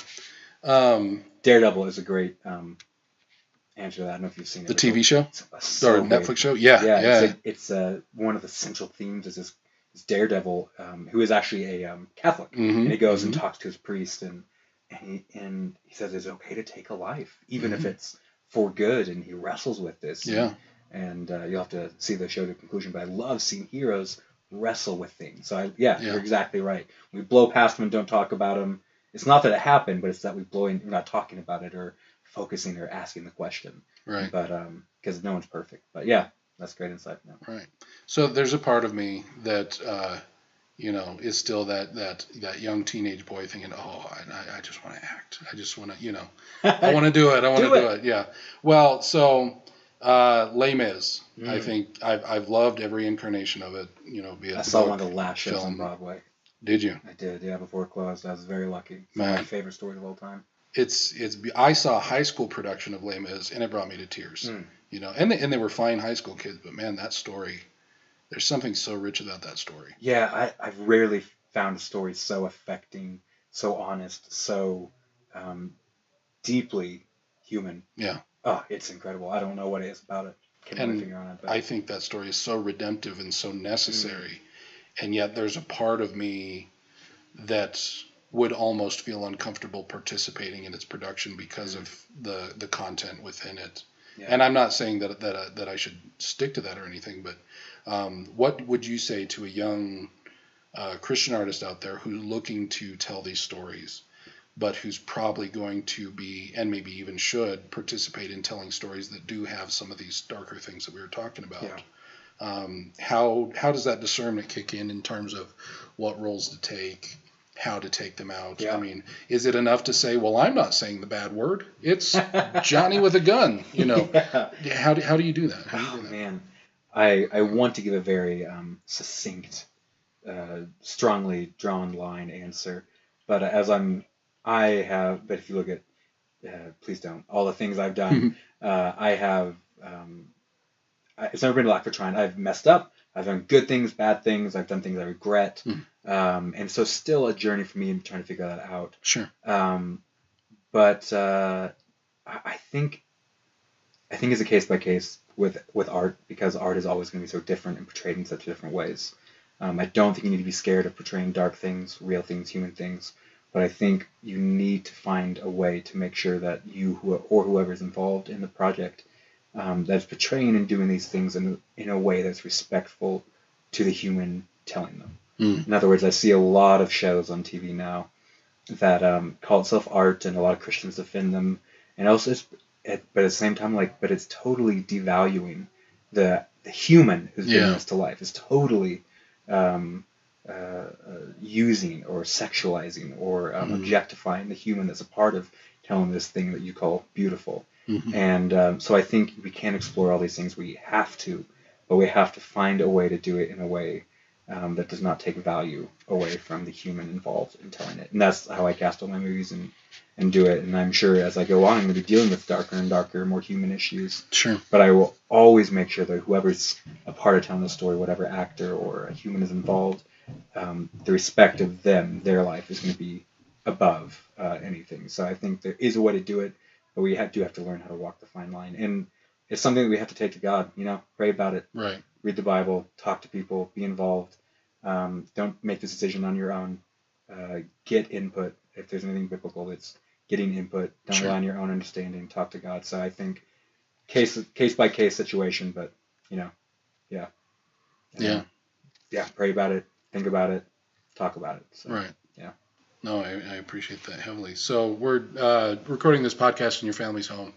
Daredevil is a great answer to that. I don't know if you've seen it. The TV show so or Netflix show. Yeah. It's one of the central themes is this Daredevil who is actually a Catholic, and he goes and talks to his priest, and he says it's okay to take a life, even if it's for good, and he wrestles with this. Yeah. And you'll have to see the show to conclusion, but I love seeing heroes wrestle with things. So you're exactly right. We blow past them and don't talk about them. It's not that it happened, but it's that we're not talking about it or focusing or asking the question. Right. But because no one's perfect. But yeah, that's great insight. Yeah. Right. So there's a part of me that is still that young teenage boy thinking, oh, I just want to act. I just want to, I want to do it. I want to do it. Yeah. Well, so Les Mis. I think I've loved every incarnation of it. Be it I saw one of the last shows on Broadway. Did you? I did, yeah, before it closed. I was very lucky. It's Man. one of my favorite stories of all time. I saw a high school production of Les Mis, and it brought me to tears. And they were fine high school kids, but man, that story, there's something so rich about that story. Yeah, I've rarely found a story so affecting, so honest, so deeply human. Yeah. Oh, it's incredible. I don't know what it is about it. Can't put my finger on it. But I think that story is so redemptive and so necessary. And yet there's a part of me that would almost feel uncomfortable participating in its production because of the content within it. Yeah. And I'm not saying that I should stick to that or anything, but what would you say to a young Christian artist out there who's looking to tell these stories, but who's probably going to be, and maybe even should, participate in telling stories that do have some of these darker things that we were talking about? Yeah. How does that discernment kick in terms of what roles to take, how to take them out? Yeah. I mean, is it enough to say, well, I'm not saying the bad word. It's Johnny with a gun, Yeah. How do you do that? Man, I want to give a very succinct, strongly drawn line answer, but but if you look at, please don't, all the things I've done, I have, it's never been a lack of trying. I've messed up. I've done good things, bad things. I've done things I regret. And so still a journey for me in trying to figure that out. Sure. But I think it's a case by case with art, because art is always going to be so different and portrayed in such different ways. I don't think you need to be scared of portraying dark things, real things, human things. But I think you need to find a way to make sure that you or whoever's involved in the project that's portraying and doing these things in a way that's respectful to the human telling them. In other words, I see a lot of shows on TV now that call itself art, and a lot of Christians defend them, and also, but at the same time, but it's totally devaluing the human who's bringing us to life. It's totally using or sexualizing or objectifying the human that's a part of telling this thing that you call beautiful. Mm-hmm. And so I think we can explore all these things. We have to, but we have to find a way to do it in a way that does not take value away from the human involved in telling it. And that's how I cast all my movies and do it. And I'm sure as I go on, I'm going to be dealing with darker and darker, more human issues. Sure. But I will always make sure that whoever's a part of telling the story, whatever actor or a human is involved, the respect of them, their life is going to be above anything. So I think there is a way to do it, but we do have to learn how to walk the fine line. And it's something that we have to take to God, pray about it. Right. Read the Bible, talk to people, be involved. Don't make this decision on your own. Get input. If there's anything biblical, it's getting input. Don't rely on your own understanding. Talk to God. So I think case by case situation, but pray about it, think about it, talk about it. So, right. Yeah. No, I appreciate that heavily. So we're recording this podcast in your family's home.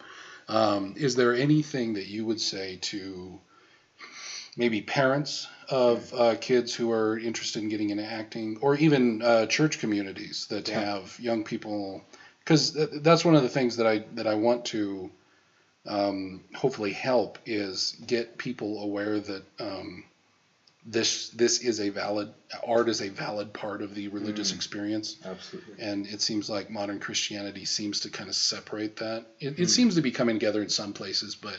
Is there anything that you would say to maybe parents of kids who are interested in getting into acting, or even church communities that have young people? Because that's one of the things that I want to hopefully help is get people aware that this is art is a valid part of the religious experience. Absolutely. And it seems like modern Christianity seems to kind of separate that. It seems to be coming together in some places, but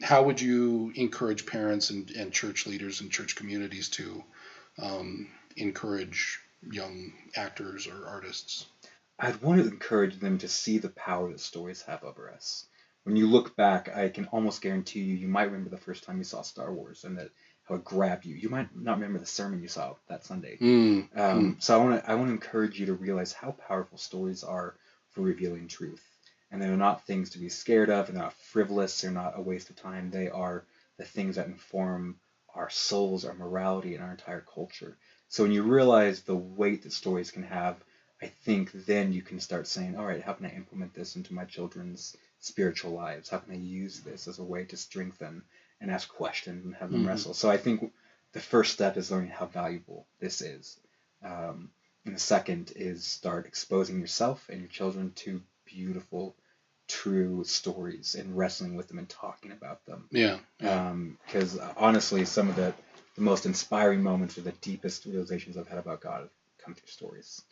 how would you encourage parents and church leaders and church communities to encourage young actors or artists? I'd want to encourage them to see the power that stories have over us. When you look back, I can almost guarantee you might remember the first time you saw Star Wars and how it grabbed you. You might not remember the sermon you saw that Sunday. So I want to encourage you to realize how powerful stories are for revealing truth. And they're not things to be scared of. They're not frivolous. They're not a waste of time. They are the things that inform our souls, our morality, and our entire culture. So when you realize the weight that stories can have, I think then you can start saying, all right, how can I implement this into my children's spiritual lives? How can I use this as a way to strengthen and ask questions and have them wrestle? So I think the first step is learning how valuable this is. And the second is start exposing yourself and your children to beautiful, true stories and wrestling with them and talking about them. Yeah. Because honestly, some of the most inspiring moments or the deepest realizations I've had about God have come through stories.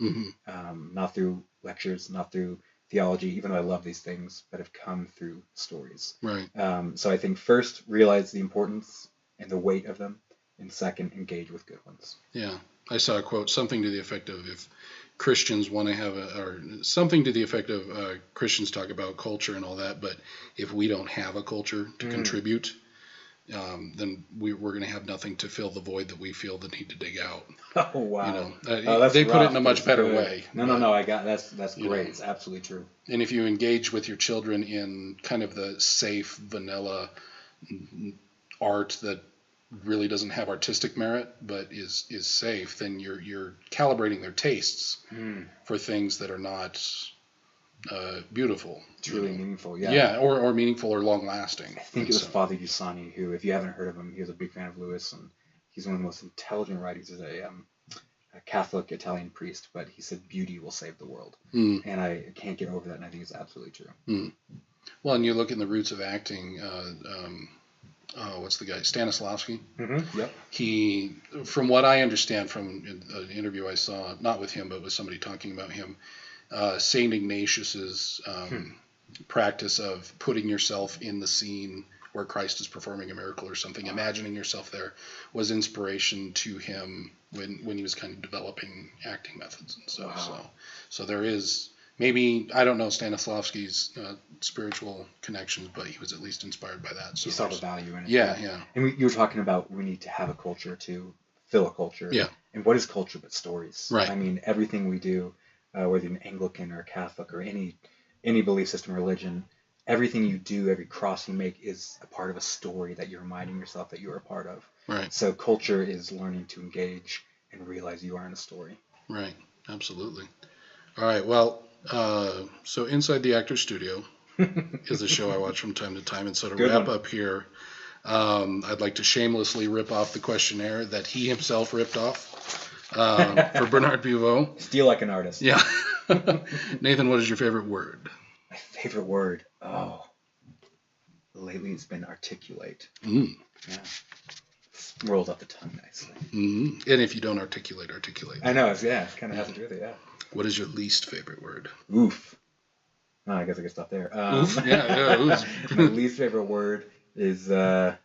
Not through lectures, not through theology, even though I love these things, but have come through stories. Right. So I think first, realize the importance and the weight of them, and second, engage with good ones. Yeah. I saw a quote, something to the effect of, if Christians want to have or something to the effect of Christians talk about culture and all that, but if we don't have a culture to contribute, then we're going to have nothing to fill the void that we feel the need to dig out. Oh, wow. They put it in a much better way. No, I got that's great. It's absolutely true. And if you engage with your children in kind of the safe, vanilla art that really doesn't have artistic merit but is safe, then you're calibrating their tastes for things that are not beautiful, truly meaningful. Or meaningful or long lasting. I think it was Father Giussani, who, if you haven't heard of him, he was a big fan of Lewis, and he's one of the most intelligent writers. He's a Catholic Italian priest, but he said beauty will save the world, and I can't get over that, and I think it's absolutely true. Well, and you look in the roots of acting. What's the guy? Stanislavski. Yep. He, from what I understand from an interview I saw, not with him, but with somebody talking about him, Saint Ignatius's practice of putting yourself in the scene where Christ is performing a miracle or something, imagining yourself there, was inspiration to him when he was kind of developing acting methods and stuff. Wow. So there is, maybe, I don't know Stanislavski's spiritual connections, but he was at least inspired by that. So he saw the value in it. Yeah. And you were talking about we need to have a culture to fill a culture. Yeah. And what is culture but stories? Right. I mean, everything we do, whether you're an Anglican or Catholic or any belief system or religion, everything you do, every cross you make is a part of a story that you're reminding yourself that you're a part of. Right. So culture is learning to engage and realize you are in a story. Right. Absolutely. All right. Well, so Inside the Actor's Studio is a show I watch from time to time. And so to wrap up here, I'd like to shamelessly rip off the questionnaire that he himself ripped off for Bernard Pivot. Steal like an artist. Yeah. Nathan, what is your favorite word? My favorite word? Oh. Lately it's been articulate. Mm. Yeah. Rolls off the tongue nicely. Mm-hmm. And if you don't articulate. I know, it kind of has to do with it, yeah. What is your least favorite word? Oof. Oh, I guess I can stop there. Oof? Yeah, oof. My least favorite word is no.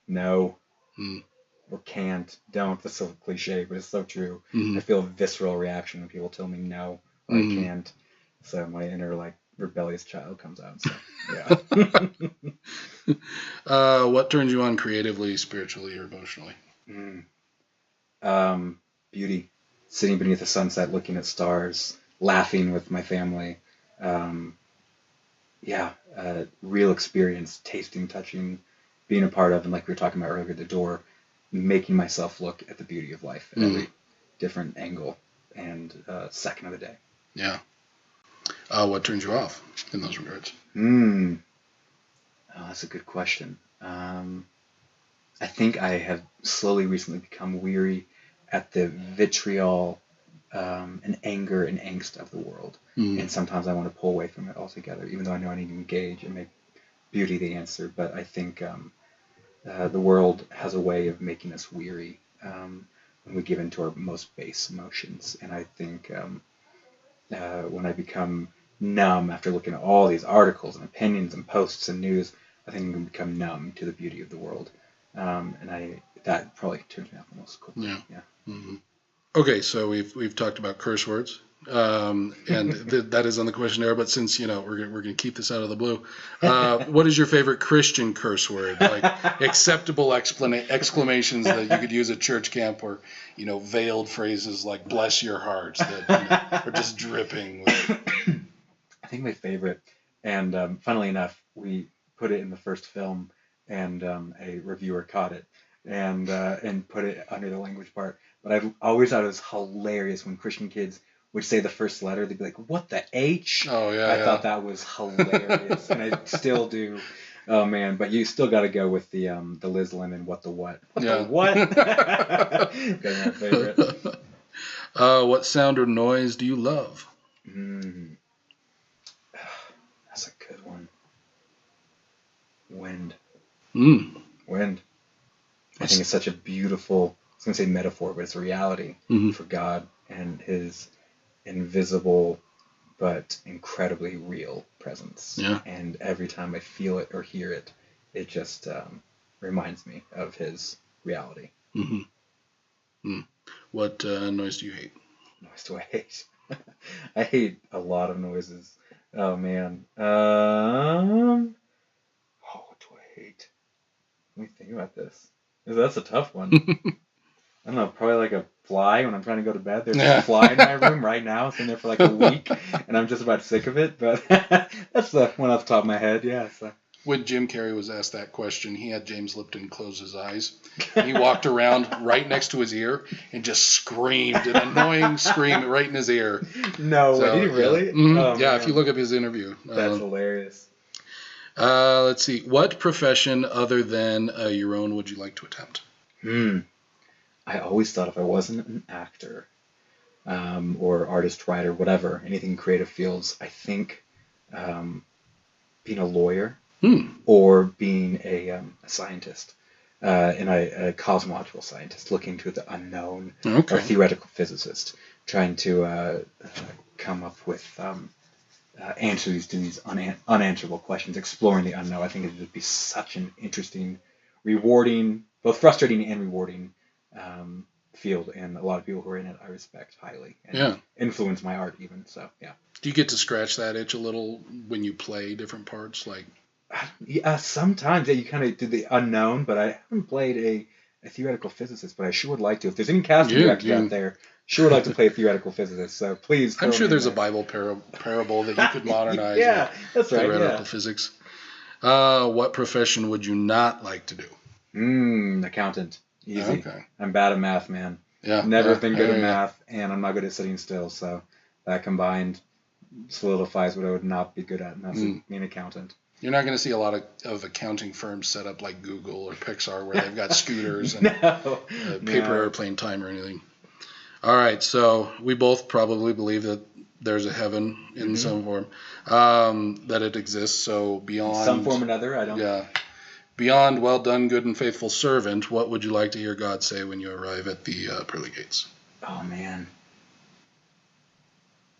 Mm. Or can't. Don't. That's so cliche, but it's so true. Mm-hmm. I feel a visceral reaction when people tell me no or I can't. So my inner, rebellious child comes out. So, yeah. What turns you on creatively, spiritually, or emotionally? Beauty. Sitting beneath the sunset, looking at stars, laughing with my family. Real experience, tasting, touching, being a part of, and like we were talking about earlier, the door, making myself look at the beauty of life at every different angle and second of the day. Yeah. What turns you off in those regards? Oh, that's a good question. I think I have slowly recently become weary at the vitriol and anger and angst of the world. And sometimes I want to pull away from it altogether, even though I know I need to engage and make beauty the answer. But I think the world has a way of making us weary when we give into our most base emotions. And I think when I become numb after looking at all these articles and opinions and posts and news, I think I can become numb to the beauty of the world. And that probably turns me off the most quickly. Yeah. Mm-hmm. Okay, so we've talked about curse words, and that is on the questionnaire. But since we're going to keep this out of the blue, what is your favorite Christian curse word? Like acceptable exclamations that you could use at church camp, or veiled phrases like "bless your hearts" that are just dripping with... I think my favorite, and funnily enough, we put it in the first film, and a reviewer caught it and put it under the language part. But I always thought it was hilarious when Christian kids would say the first letter. They'd be like, "What the H?" Oh yeah. I thought that was hilarious, and I still do. Oh man, but you still got to go with the Liz Lemon. What the what? What the what? That's my favorite. What sound or noise do you love? That's a good one. Wind. Wind. I think it's such a beautiful, I was going to say metaphor, but it's a reality for God and his invisible but incredibly real presence. Yeah. And every time I feel it or hear it, it just reminds me of his reality. What noise do you hate? Noise do I hate? I hate a lot of noises. Oh, man. What do I hate? Let me think about this. That's a tough one. I don't know, probably like a fly when I'm trying to go to bed. There's a fly in my room right now. It's been there for like a week, and I'm just about sick of it. But that's the one off the top of my head, yeah. So. When Jim Carrey was asked that question, he had James Lipton close his eyes. He walked around right next to his ear and just screamed, an annoying scream right in his ear. No, did he really? Yeah, if you look up his interview. That's hilarious. Let's see. What profession other than your own would you like to attempt? I always thought if I wasn't an actor or artist, writer, whatever, anything in creative fields, I think being a lawyer or being a scientist, and a cosmological scientist looking to the unknown, or a theoretical physicist trying to come up with answers to these unanswerable questions, exploring the unknown. I think it would be such an interesting, rewarding, both frustrating and rewarding field, and a lot of people who are in it I respect highly and influence my art even. So yeah. Do you get to scratch that itch a little when you play different parts? Yeah, sometimes you kind of do the unknown, but I haven't played a theoretical physicist, but I sure would like to. If there's any casting directors out there, sure would like to play a theoretical physicist. So please. I'm sure there's a Bible parable that you could modernize. Yeah, that's right. Theoretical physics. What profession would you not like to do? Accountant. Easy. Okay. I'm bad at math, man. Yeah. Never been good at math, and I'm not good at sitting still. So that combined solidifies what I would not be good at, and that's being an accountant. You're not going to see a lot of accounting firms set up like Google or Pixar where they've got scooters and paper airplane time or anything. All right, so we both probably believe that there's a heaven in some form, that it exists. So beyond some form or another, I don't. Yeah. Beyond well done, good and faithful servant, what would you like to hear God say when you arrive at the pearly gates? Oh man,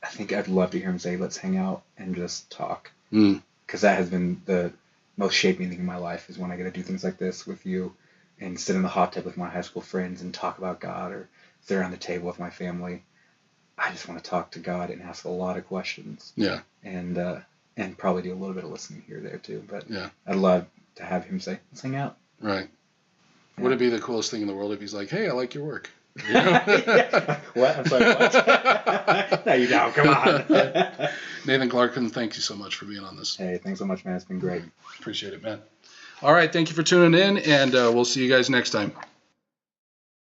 I think I'd love to hear him say, "Let's hang out and just talk," because that has been the most shaping thing in my life. Is when I get to do things like this with you, and sit in the hot tub with my high school friends and talk about God, or sit around the table with my family. I just want to talk to God and ask a lot of questions. Yeah. And probably do a little bit of listening here or there too. But yeah, I'd love to have him say, "Let's hang out." Right. Yeah. Would it be the coolest thing in the world if he's like, "Hey, I like your work"? You know? What? I'm sorry, what? No, you don't. Come on. Nathan Clarkson, thank you so much for being on this. Hey, thanks so much, man. It's been great. Appreciate it, man. All right, thank you for tuning in, and we'll see you guys next time.